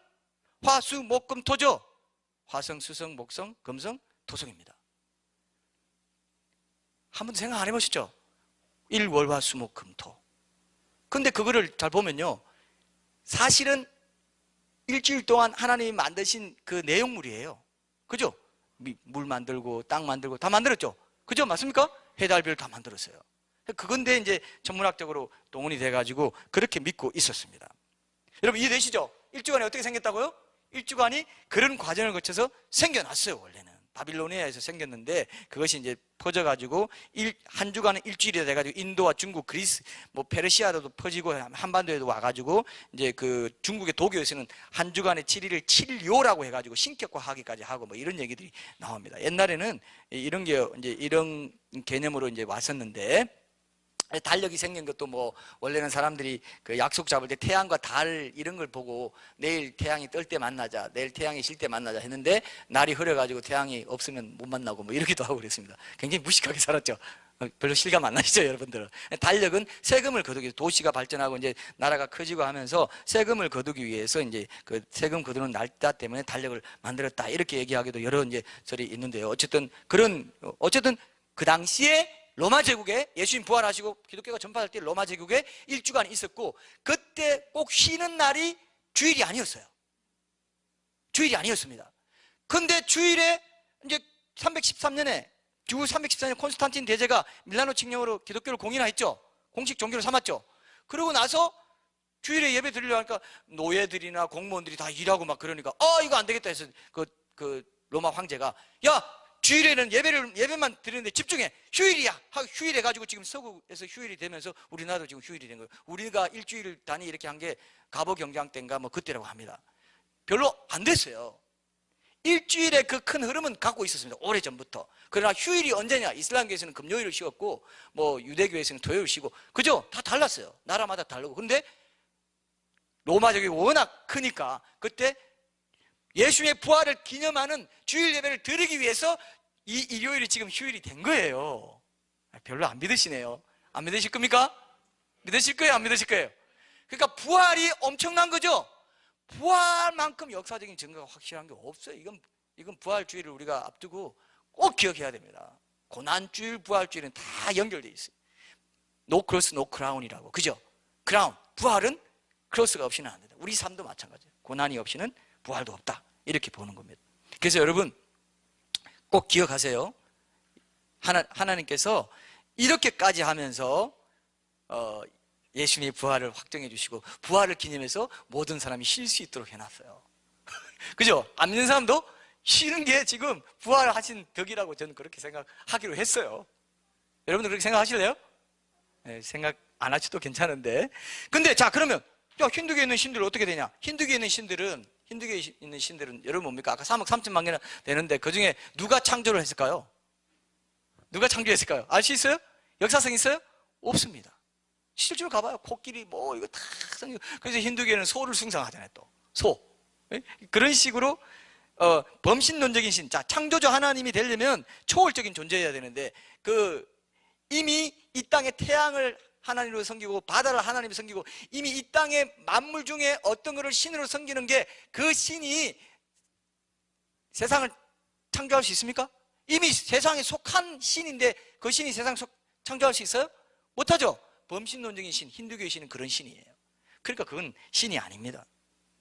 화, 수, 목, 금, 토죠. 화성, 수성, 목성, 금성, 토성입니다. 한 번도 생각 안 해보셨죠? 일, 월, 화, 수, 목, 금, 토. 근데 그거를 잘 보면요, 사실은 일주일 동안 하나님이 만드신 그 내용물이에요. 그죠? 물 만들고 땅 만들고 다 만들었죠? 그죠? 맞습니까? 해달별 다 만들었어요. 그건데 이제 천문학적으로 동원이 돼가지고 그렇게 믿고 있었습니다. 여러분 이해되시죠? 일주간이 어떻게 생겼다고요? 일주간이 그런 과정을 거쳐서 생겨났어요. 원래는 바빌로니아에서 생겼는데 그것이 이제 퍼져가지고 한 주간은 일주일이 돼가지고 인도와 중국, 그리스, 뭐 페르시아로도 퍼지고 한반도에도 와가지고 이제 그 중국의 도교에서는 한 주간의 7일을 7요라고 해가지고 신격화하기까지 하고 뭐 이런 얘기들이 나옵니다. 옛날에는 이런 게 이제 이런 개념으로 이제 왔었는데, 달력이 생긴 것도 뭐 원래는 사람들이 그 약속 잡을 때 태양과 달 이런 걸 보고 내일 태양이 뜰 때 만나자, 내일 태양이 질 때 만나자 했는데 날이 흐려가지고 태양이 없으면 못 만나고 뭐 이러기도 하고 그랬습니다. 굉장히 무식하게 살았죠. 별로 실감 안 나시죠, 여러분들은? 달력은 세금을 거두기 위해서, 도시가 발전하고 이제 나라가 커지고 하면서 세금을 거두기 위해서 이제 그 세금 거두는 날짜 때문에 달력을 만들었다 이렇게 얘기하기도 여러 이제 설이 있는데요. 어쨌든 그 당시에 로마 제국에 예수님 부활하시고 기독교가 전파할 때 로마 제국에 일주간이 있었고, 그때 꼭 쉬는 날이 주일이 아니었어요. 주일이 아니었습니다. 근데 주일에 이제 313년에 주 314년 콘스탄틴 대제가 밀라노 칙령으로 기독교를 공인화했죠. 공식 종교를 삼았죠. 그러고 나서 주일에 예배 드리려고 하니까 노예들이나 공무원들이 다 일하고 막 그러니까 이거 안 되겠다 해서 그 로마 황제가 주일에는 예배만 드리는데 집중해. 휴일이야. 휴일 해가지고 지금 서구에서 휴일이 되면서 우리나라도 지금 휴일이 된 거예요. 우리가 일주일 단위 이렇게 한 게 갑오 경장 때인가 뭐 그때라고 합니다. 별로 안 됐어요. 일주일의 그 큰 흐름은 갖고 있었습니다. 오래전부터. 그러나 휴일이 언제냐? 이슬람교에서는 금요일을 쉬었고 뭐 유대교에서는 토요일 쉬고, 그죠? 다 달랐어요. 나라마다 다르고. 근데 로마적이 워낙 크니까 그때 예수의 부활을 기념하는 주일 예배를 드리기 위해서 이 일요일이 지금 휴일이 된 거예요. 별로 안 믿으시네요. 안 믿으실 겁니까? 믿으실 거예요? 안 믿으실 거예요? 그러니까 부활이 엄청난 거죠? 부활만큼 역사적인 증거가 확실한 게 없어요. 이건 부활주일을 우리가 앞두고 꼭 기억해야 됩니다. 고난주일, 부활주일은 다 연결되어 있어요. 노 크로스, 노 크라운이라고. 그죠? 크라운. 부활은 크로스가 없이는 안 된다. 우리 삶도 마찬가지예요. 고난이 없이는 부활도 없다. 이렇게 보는 겁니다. 그래서 여러분 꼭 기억하세요. 하나님께서 이렇게까지 하면서 예수님의 부활을 확정해 주시고 부활을 기념해서 모든 사람이 쉴 수 있도록 해놨어요. 그죠? 안 믿는 사람도 쉬는 게 지금 부활하신 덕이라고 저는 그렇게 생각하기로 했어요. 여러분들 그렇게 생각하실래요? 네, 생각 안 하셔도 괜찮은데. 근데 자, 그러면 힌두교에 있는 신들은 어떻게 되냐? 힌두교에 있는 신들은 여러분 뭡니까? 아까 3억 3천만 개나 되는데 그 중에 누가 창조를 했을까요? 누가 창조했을까요? 알 수 있어요? 역사성 있어요? 없습니다. 실제로 가봐요. 코끼리 뭐 이거 다 그래서 힌두교는 소를 숭상하잖아요. 또 소. 예? 그런 식으로 범신론적인 신. 자, 창조주 하나님이 되려면 초월적인 존재여야 되는데 이미 이 땅의 태양을 하나님으로 섬기고 바다를 하나님으로 섬기고 이미 이 땅의 만물 중에 어떤 것을 신으로 섬기는 게 그 신이 세상을 창조할 수 있습니까? 이미 세상에 속한 신인데 그 신이 세상 창조할 수 있어요? 못하죠. 범신론적인 신, 힌두교의 신은 그런 신이에요. 그러니까 그건 신이 아닙니다.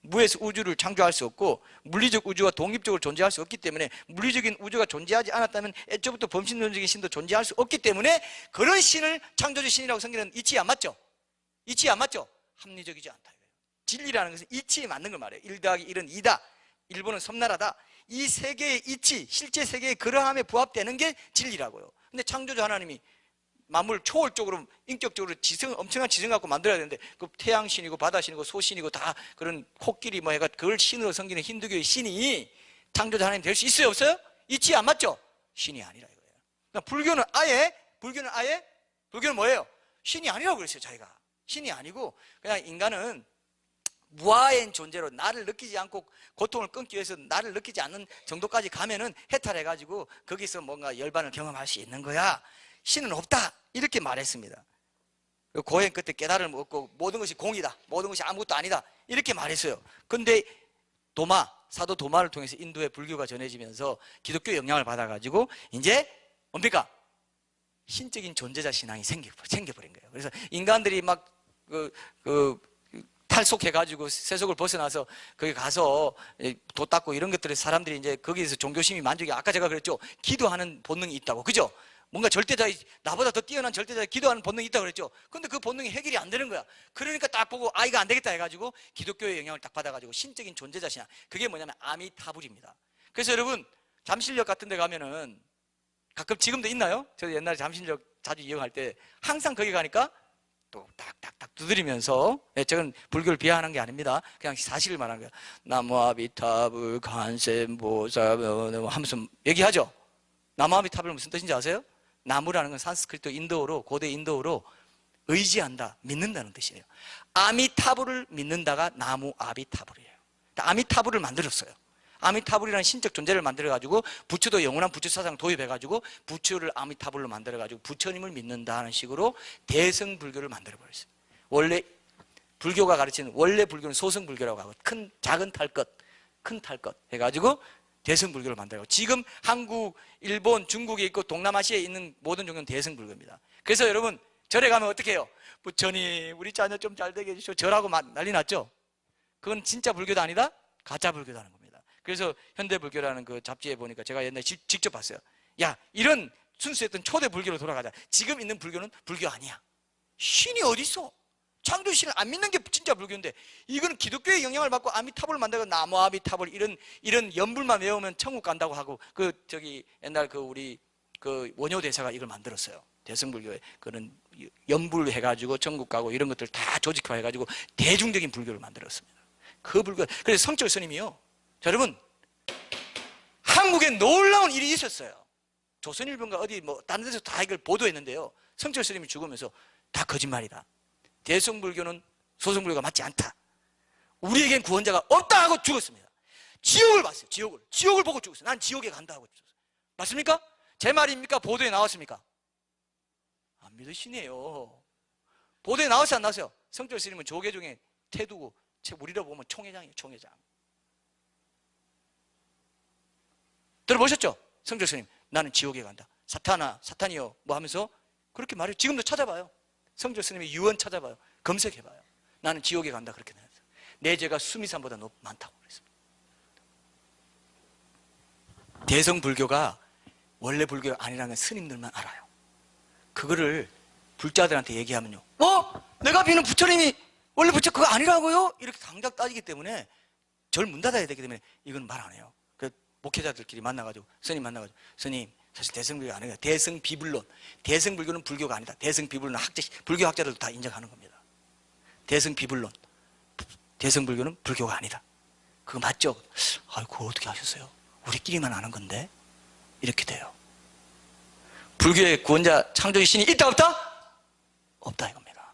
무에서 우주를 창조할 수 없고 물리적 우주와 독립적으로 존재할 수 없기 때문에 물리적인 우주가 존재하지 않았다면 애초부터 범신론적인 신도 존재할 수 없기 때문에 그런 신을 창조주 신이라고 섬기는 이치에 안 맞죠? 이치에 안 맞죠? 합리적이지 않다 이거예요. 진리라는 것은 이치에 맞는 걸 말해요. 1 더하기 1은 2다. 일본은 섬나라다. 이 세계의 이치, 실제 세계의 그러함에 부합되는 게 진리라고요. 근데 창조주 하나님이 만물 초월적으로 인격적으로 엄청난 지성 갖고 만들어야 되는데 그 태양신이고 바다신이고 소신이고 다 그런 코끼리 뭐 해가 그걸 신으로 섬기는 힌두교의 신이 창조자 하나님 될 수 있어요 없어요? 이치에 안 맞죠? 신이 아니라 이거예요. 그러니까 불교는 뭐예요? 신이 아니라고 그랬어요. 자기가 신이 아니고 그냥 인간은 무아한 존재로 나를 느끼지 않고 고통을 끊기 위해서 나를 느끼지 않는 정도까지 가면은 해탈해가지고 거기서 뭔가 열반을 경험할 수 있는 거야. 신은 없다 이렇게 말했습니다. 고행 끝에 깨달음을 얻고 모든 것이 공이다, 모든 것이 아무것도 아니다 이렇게 말했어요. 근데 사도 도마를 통해서 인도의 불교가 전해지면서 기독교 영향을 받아가지고 이제 뭡니까? 신적인 존재자 신앙이 생겨버린 거예요. 그래서 인간들이 막 탈속해가지고 세속을 벗어나서 거기 가서 도 닦고 이런 것들을 사람들이 이제 거기에서 종교심이 만족이 아까 제가 그랬죠. 기도하는 본능이 있다고, 그죠? 뭔가 나보다 더 뛰어난 절대자에 기도하는 본능이 있다고 그랬죠. 근데 그 본능이 해결이 안 되는 거야. 그러니까 딱 보고 이거 안 되겠다 해가지고 기독교의 영향을 딱 받아가지고 신적인 존재자 신앙. 그게 뭐냐면 아미타불입니다. 그래서 여러분 잠실역 같은 데 가면은 가끔 지금도 있나요? 저 옛날에 잠실역 자주 이용할 때 항상 거기 가니까 또 딱딱딱 두드리면서, 저건 불교를 비하하는 게 아닙니다. 그냥 사실을 말하는 거예요. 나무아미타불 간센보사 하면서 얘기하죠. 나무아미타불은 무슨 뜻인지 아세요? 나무라는 건 산스크리트 인도어로, 고대 인도어로 의지한다, 믿는다는 뜻이에요. 아미타불을 믿는다가 나무 아미타불이에요. 아미타불을 만들었어요. 아미타불이라는 신적 존재를 만들어가지고 부처도 영원한 부처 사상 도입해가지고 부처를 아미타불로 만들어가지고 부처님을 믿는다는 식으로 대승불교를 만들어버렸어요. 원래 불교가 가르치는 원래 불교는 소승불교라고 하고 작은 탈 것, 큰 탈 것 해가지고 대승불교를 만들고 지금 한국, 일본, 중국에 있고 동남아시아에 있는 모든 종교는 대승불교입니다. 그래서 여러분 절에 가면 어떻게 해요? 부처님 우리 자녀 좀 잘 되게 해주시오 절하고 난리 났죠? 그건 진짜 불교도 아니다? 가짜 불교도 하는 겁니다. 그래서 현대불교라는 그 잡지에 보니까 제가 옛날에 직접 봤어요. 야, 이런 순수했던 초대 불교로 돌아가자. 지금 있는 불교는 불교 아니야. 신이 어디 있어? 창조신을 안 믿는 게 진짜 불교인데 이거는 기독교의 영향을 받고 아미타불을 만들고 나무 아미타불 이런 연불만 외우면 천국 간다고 하고 옛날 우리 원효 대사가 이걸 만들었어요. 대승불교에 그런 연불 해가지고 천국 가고 이런 것들 다 조직화 해가지고 대중적인 불교를 만들었습니다. 그 불교. 그래서 성철 스님이요. 자, 여러분 한국에 놀라운 일이 있었어요. 조선일보인가 어디 다른 데서 다 이걸 보도했는데요. 성철 스님이 죽으면서 다 거짓말이다. 대승불교는 소승불교가 맞지 않다. 우리에겐 구원자가 없다 하고 죽었습니다. 지옥을 봤어요. 지옥을 보고 죽었어요. 난 지옥에 간다 하고 죽었어요. 맞습니까? 제 말입니까? 보도에 나왔습니까? 안 믿으시네요. 보도에 나왔어요, 안 나왔어요? 성철 스님은 조계 중에 태두고 우리로 보면 총회장이에요. 총회장. 들어보셨죠? 성철 스님 나는 지옥에 간다. 사탄이요 뭐 하면서 그렇게 말해요. 지금도 찾아봐요. 성철 스님의 유언 찾아봐요. 검색해봐요. 나는 지옥에 간다 그렇게 나왔어요. 내 죄가 수미산보다 많다고 그랬습니다. 대성불교가 원래 불교가 아니라는 건 스님들만 알아요. 그거를 불자들한테 얘기하면요, 내가 믿는 부처님이 원래 부처 그거 아니라고요? 이렇게 당장 따지기 때문에 절 문 닫아야 되기 때문에 이건 말 안 해요. 그 목회자들끼리 만나가지고 스님 만나가지고 스님 사실 대승불교가 아니에요. 대승비불론. 대승불교는 불교가 아니다. 대승비불론 불교 학자들도 다 인정하는 겁니다. 대승비불론. 대승불교는 불교가 아니다. 그거 맞죠? 그거 어떻게 하셨어요? 우리끼리만 아는 건데 이렇게 돼요. 불교의 구원자 창조의 신이 있다 없다? 없다 이겁니다.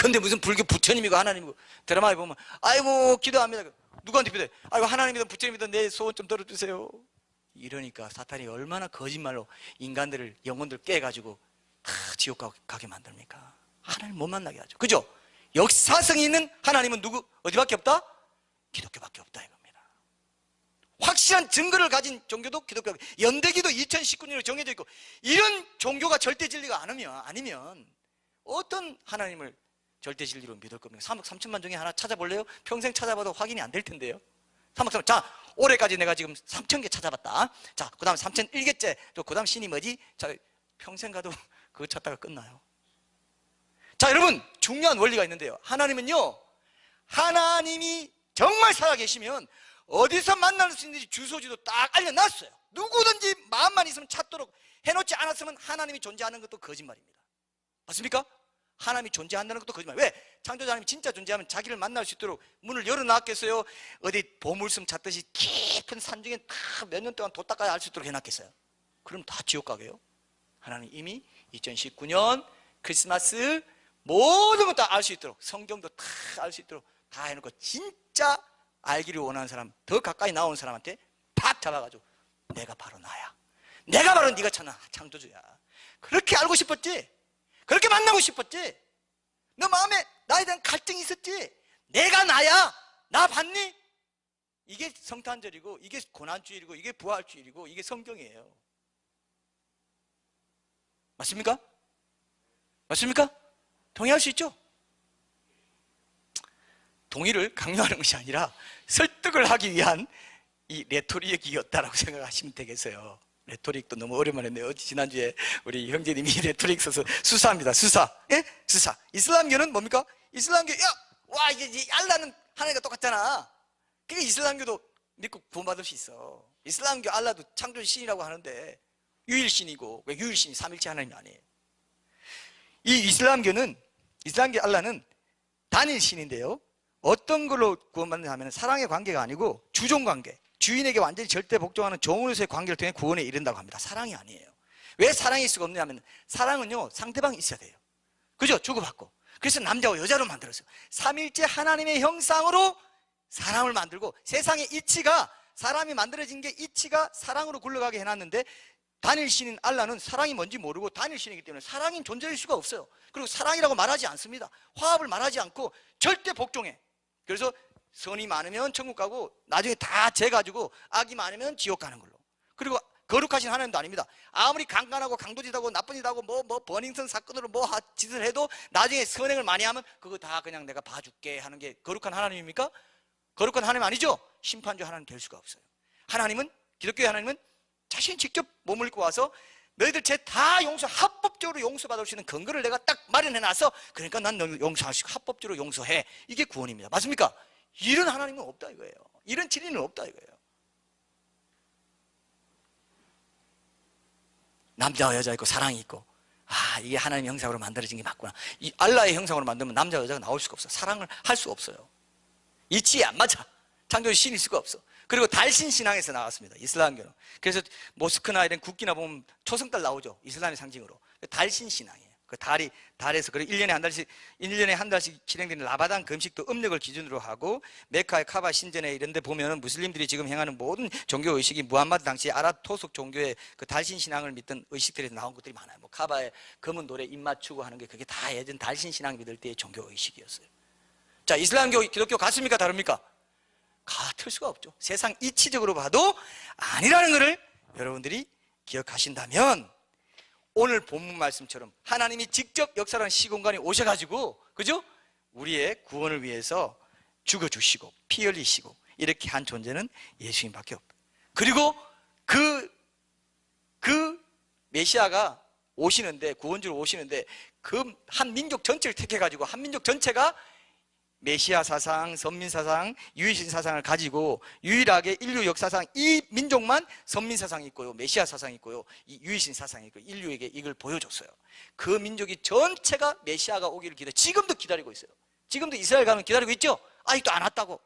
근데 무슨 불교 부처님이고 하나님이고 드라마에 보면 아이고 기도합니다. 누구한테 기도해? 아이고 하나님이든 부처님이든 내 소원 좀 들어주세요. 이러니까 사탄이 얼마나 거짓말로 인간들을 영혼들 깨가지고 다 지옥 가게 만듭니까? 하나님 못 만나게 하죠. 그죠? 역사성이 있는 하나님은 누구 어디밖에 없다? 기독교밖에 없다 이겁니다. 확실한 증거를 가진 종교도 기독교. 연대기도 2019년으로 정해져 있고 이런 종교가 절대 진리가 아니면 어떤 하나님을 절대 진리로 믿을 겁니까? 3억 3천만 중에 하나 찾아볼래요? 평생 찾아봐도 확인이 안 될 텐데요. 3억 3천. 자, 올해까지 내가 지금 3,000개 찾아봤다. 자, 그 다음 3,001개째. 또 그 다음 신이 뭐지? 자, 평생 가도 그거 찾다가 끝나요. 자, 여러분, 중요한 원리가 있는데요. 하나님은요, 하나님이 정말 살아계시면 어디서 만날 수 있는지 주소지도 딱 알려놨어요. 누구든지 마음만 있으면 찾도록 해놓지 않았으면 하나님이 존재하는 것도 거짓말입니다. 맞습니까? 하나님이 존재한다는 것도 거짓말. 왜? 창조자 하나님이 진짜 존재하면 자기를 만날 수 있도록 문을 열어놨겠어요? 어디 보물섬 찾듯이 깊은 산 중에 몇 년 동안 뒀다가 알 수 있도록 해놨겠어요? 그럼 다 지옥 가게요? 하나님 이미 2019년 크리스마스 모든 것 다 알 수 있도록, 성경도 다 알 수 있도록 다 해놓고 진짜 알기를 원하는 사람, 더 가까이 나오는 사람한테 팍 잡아가지고 내가 바로 나야, 내가 바로 네가 찾는 창조주야. 그렇게 알고 싶었지? 그렇게 만나고 싶었지? 너 마음에 나에 대한 갈등이 있었지? 내가 나야, 나 봤니? 이게 성탄절이고 이게 고난주일이고 이게 부활주일이고 이게 성경이에요. 맞습니까? 맞습니까? 동의할 수 있죠? 동의를 강요하는 것이 아니라 설득을 하기 위한 이 레토릭이었다라고 생각하시면 되겠어요. 레토릭도 너무 오랜만에 했네요. 지난주에 우리 형제님이 레토릭 써서 수사합니다. 수사. 예? 수사. 이슬람교는 뭡니까? 이슬람교, 와, 이게 알라는 하나님과 똑같잖아. 그러니까 이슬람교도 믿고 구원받을 수 있어. 이슬람교 알라도 창조주 신이라고 하는데 유일신이고, 왜 유일신이 삼일체 하나님이 아니에요? 이 이슬람교 알라는 단일 신인데요. 어떤 걸로 구원받는가 하면 사랑의 관계가 아니고 주종 관계, 주인에게 완전히 절대 복종하는 종으로서의 관계를 통해 구원에 이른다고 합니다. 사랑이 아니에요. 왜 사랑일 수가 없냐면 사랑은요, 상대방이 있어야 돼요. 그죠? 주고받고. 그래서 남자와 여자로 만들었어요. 삼일째 하나님의 형상으로 사람을 만들고, 세상의 이치가, 사람이 만들어진 게 이치가 사랑으로 굴러가게 해놨는데, 단일신인 알라는 사랑이 뭔지 모르고 단일신이기 때문에 사랑인 존재일 수가 없어요. 그리고 사랑이라고 말하지 않습니다. 화합을 말하지 않고 절대 복종해. 그래서 선이 많으면 천국 가고 나중에 다 재가지고 악이 많으면 지옥 가는 걸로. 그리고 거룩하신 하나님도 아닙니다. 아무리 강간하고 강도짓하고 나쁜 짓하고 뭐 버닝썬 사건으로 뭐 짓을 해도 나중에 선행을 많이 하면 그거 다 그냥 내가 봐줄게 하는 게 거룩한 하나님입니까? 거룩한 하나님 아니죠? 심판주 하나님 될 수가 없어요. 하나님은, 기독교의 하나님은 자신이 직접 몸을 입고 와서 너희들 죄 다 합법적으로 용서받을 수 있는 근거를 내가 딱 마련해놔서, 그러니까 난 너 용서할 수 있고 합법적으로 용서해. 이게 구원입니다. 맞습니까? 이런 하나님은 없다 이거예요. 이런 진리는 없다 이거예요. 남자와 여자 있고 사랑이 있고, 이게 하나님의 형상으로 만들어진 게 맞구나. 이 알라의 형상으로 만들면 남자와 여자가 나올 수가 없어요. 사랑을 할 수가 없어요. 이치에 안 맞아. 창조주 신일 수가 없어. 그리고 달신 신앙에서 나왔습니다. 이슬람교는. 그래서 모스크나 이런 국기나 보면 초승달 나오죠. 이슬람의 상징으로. 달신 신앙이에요. 그 달에서, 그리고 1년에 한 달씩 진행되는 라바단 금식도 음력을 기준으로 하고, 메카의 카바 신전에 이런 데 보면 무슬림들이 지금 행하는 모든 종교 의식이 무함마드 당시 아랍 토속 종교의 그 달신 신앙을 믿던 의식들에서 나온 것들이 많아요. 뭐 카바에 검은 돌에 입 맞추고 하는 게 그게 다 예전 달신 신앙 믿을 때의 종교 의식이었어요. 자, 이슬람교, 기독교 같습니까? 다릅니까? 같을 수가 없죠. 세상 이치적으로 봐도 아니라는 것을 여러분들이 기억하신다면, 오늘 본문 말씀처럼 하나님이 직접 역사하는 시공간에 오셔가지고, 그죠? 우리의 구원을 위해서 죽어주시고 피 흘리시고 이렇게 한 존재는 예수님밖에 없다. 그리고 그 메시아가 오시는데, 구원주로 오시는데, 그 한 민족 전체를 택해가지고 한 민족 전체가 메시아 사상, 선민 사상, 유일신 사상을 가지고 유일하게 인류 역사상 이 민족만 선민 사상이 있고요, 메시아 사상이 있고요, 이 유일신 사상이 있고 인류에게 이걸 보여줬어요. 그 민족이 전체가 메시아가 오기를 지금도 기다리고 있어요. 지금도 이스라엘 가면 기다리고 있죠? 아직도 안 왔다고.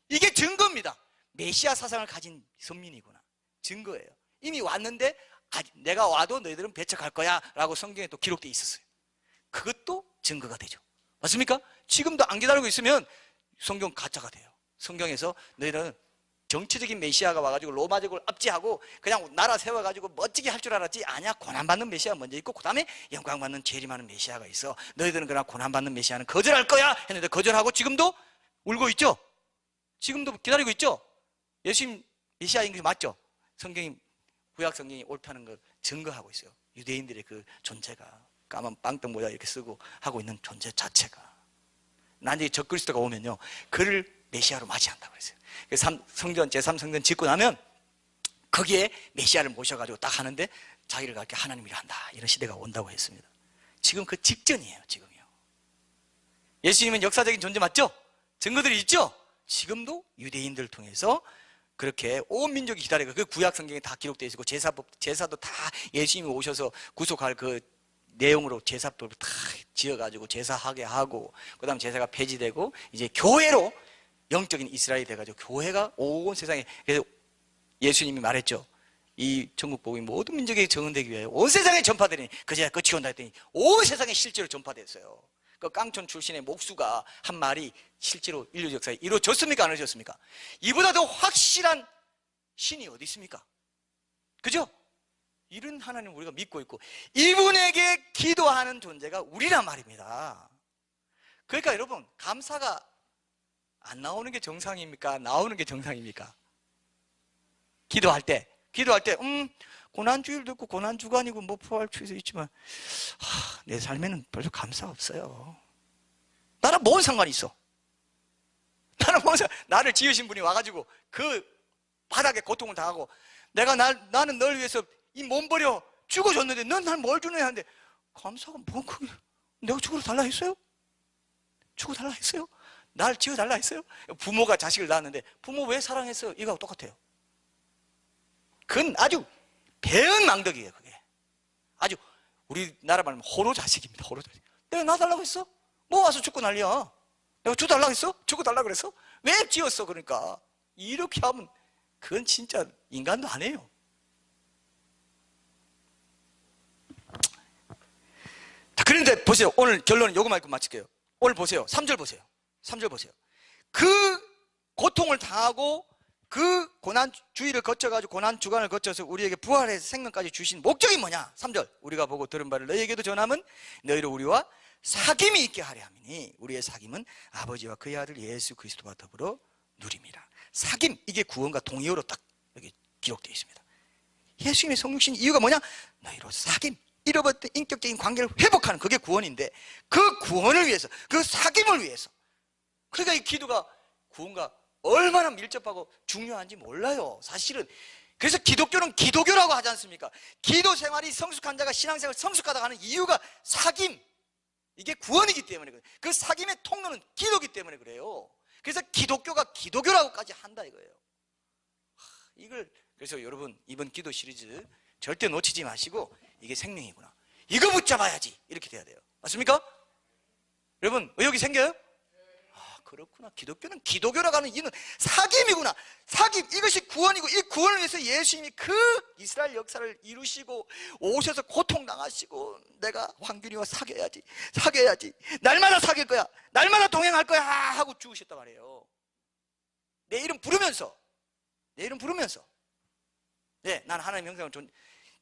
이게 증거입니다. 메시아 사상을 가진 선민이구나. 증거예요. 이미 왔는데 내가 와도 너희들은 배척할 거야 라고 성경에 또 기록되어 있었어요. 그것도 증거가 되죠. 맞습니까? 지금도 안 기다리고 있으면 성경 가짜가 돼요. 성경에서 너희들은 정치적인 메시아가 와가지고 로마제국을 압제하고 그냥 나라 세워가지고 멋지게 할 줄 알았지. 아니야. 고난받는 메시아가 먼저 있고 그 다음에 영광받는 재림하는 메시아가 있어. 너희들은 그러나 고난받는 메시아는 거절할 거야 했는데 거절하고 지금도 울고 있죠. 지금도 기다리고 있죠. 예수님 메시아인 게 맞죠. 성경이 구약 성경이 옳다는 걸 증거하고 있어요. 유대인들의 그 존재가 까만 빵떡 모자 이렇게 쓰고 하고 있는 존재 자체가 나중에 적그리스도가 오면요 그를 메시아로 맞이한다고 그랬어요. 성전 제3성전 짓고 나면 거기에 메시아를 모셔가지고 딱 하는데 자기를 그렇게 하나님이라 한다 이런 시대가 온다고 했습니다. 지금 그 직전이에요. 지금이요. 예수님은 역사적인 존재 맞죠? 증거들이 있죠? 지금도 유대인들을 통해서 그렇게 온 민족이 기다리고 그 구약 성경에 다 기록되어 있고 제사도 다 예수님이 오셔서 구속할 그 내용으로 제사법을 다 지어가지고 제사하게 하고 그 다음 제사가 폐지되고 이제 교회로 영적인 이스라엘이 돼가지고 교회가 온 세상에 그래서 예수님이 말했죠. 이 천국 복음이 모든 민족에게 정언되기 위하여 온 세상에 전파되니 그제야 끝이 온다 했더니 온 세상에 실제로 전파됐어요. 그 깡촌 출신의 목수가 한 말이 실제로 인류 역사에 이루어졌습니까? 안 이루어졌습니까? 이보다 더 확실한 신이 어디 있습니까? 그죠? 이런 하나님을 우리가 믿고 있고 이분에게 기도하는 존재가 우리란 말입니다. 그러니까 여러분 감사가 안 나오는 게 정상입니까? 나오는 게 정상입니까? 기도할 때 고난주일도 있고 고난주간이고 뭐 부활주일도 있지만 내 삶에는 별로 감사가 없어요. 나랑 뭔 상관이 있어? 나를 지으신 분이 와가지고 그 바닥에 고통을 당하고 나는 널 위해서 이 몸 버려 죽어줬는데 넌 날 뭘 주느냐 하는데 감사가 뭔 그게 내가 죽어달라 했어요? 죽어달라 했어요? 날 지어달라 했어요? 부모가 자식을 낳았는데 부모 왜 사랑했어요? 이거하고 똑같아요. 그건 아주 배은망덕이에요. 그게 아주 우리나라 말하면 호로자식입니다. 호로자식. 내가 낳아달라고 했어? 뭐 와서 죽고 난리야. 내가 죽어달라고 했어? 죽어달라고 그랬어? 왜 지었어? 그러니까 이렇게 하면 그건 진짜 인간도 아니에요. 그런데 보세요. 오늘 결론은 요거만 읽고 마칠게요. 오늘 보세요. 3절 보세요. 3절 보세요. 그 고통을 당하고 그 고난 주의를 거쳐가지고 고난 주간을 거쳐서 우리에게 부활의 생명까지 주신 목적이 뭐냐? 3절 우리가 보고 들은 바를 너희에게도 전함은 너희로 우리와 사귐이 있게 하려 함이니 우리의 사귐은 아버지와 그의 아들 예수 그리스도와 더불어 누림이라. 사귐 이게 구원과 동의어로 딱 여기 기록되어 있습니다. 예수님의 성육신 이유가 뭐냐? 너희로 사귐 잃어버렸던 인격적인 관계를 회복하는 그게 구원인데 그 구원을 위해서 그 사귐을 위해서 그러니까 이 기도가 구원과 얼마나 밀접하고 중요한지 몰라요 사실은. 그래서 기독교는 기도교라고 하지 않습니까? 기도 생활이 성숙한 자가 신앙생활 성숙하다고 하는 이유가 사귐 이게 구원이기 때문에 그래요. 그 사귐의 통로는 기도기 때문에 그래요. 그래서 기독교가 기도교라고까지 한다 이거예요. 그래서 여러분 이번 기도 시리즈 절대 놓치지 마시고 이게 생명이구나 이거 붙잡아야지 이렇게 돼야 돼요. 맞습니까? 여러분 의욕이 생겨요? 그렇구나. 기독교는 기도교라고 하는 이유는 사귐이구나. 사귐 이것이 구원이고 이 구원을 위해서 예수님이 그 이스라엘 역사를 이루시고 오셔서 고통당하시고 내가 황균이와 사귀어야지 날마다 사귈 거야 날마다 동행할 거야 하고 죽으셨단 말이에요. 내 이름 부르면서 네, 난 하나님의 형상으로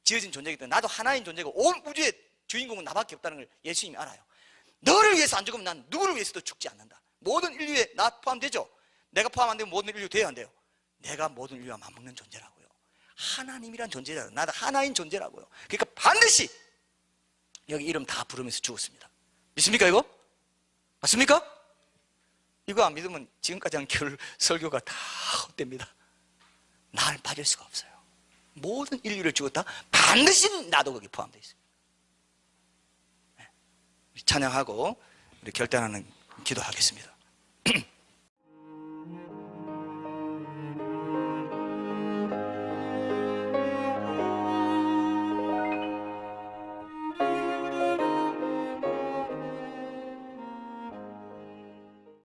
지어진 존재이기 때문에 나도 하나인 존재고 온 우주의 주인공은 나밖에 없다는 걸 예수님이 알아요. 너를 위해서 안 죽으면 난 누구를 위해서도 죽지 않는다. 모든 인류에 나 포함되죠? 내가 포함 안 되면 모든 인류 돼야 안 돼요? 내가 모든 인류와 맞먹는 존재라고요. 하나님이란 존재라고요. 나도 하나인 존재라고요. 그러니까 반드시 여기 이름 다 부르면서 죽었습니다. 믿습니까 이거? 맞습니까? 이거 안 믿으면 지금까지 한 설교가 다 헛됩니다. 나를 빠질 수가 없어요. 모든 인류를 죽었다? 반드시 나도 거기 포함되어 있습니다. 찬양하고 우리 결단하는 기도하겠습니다.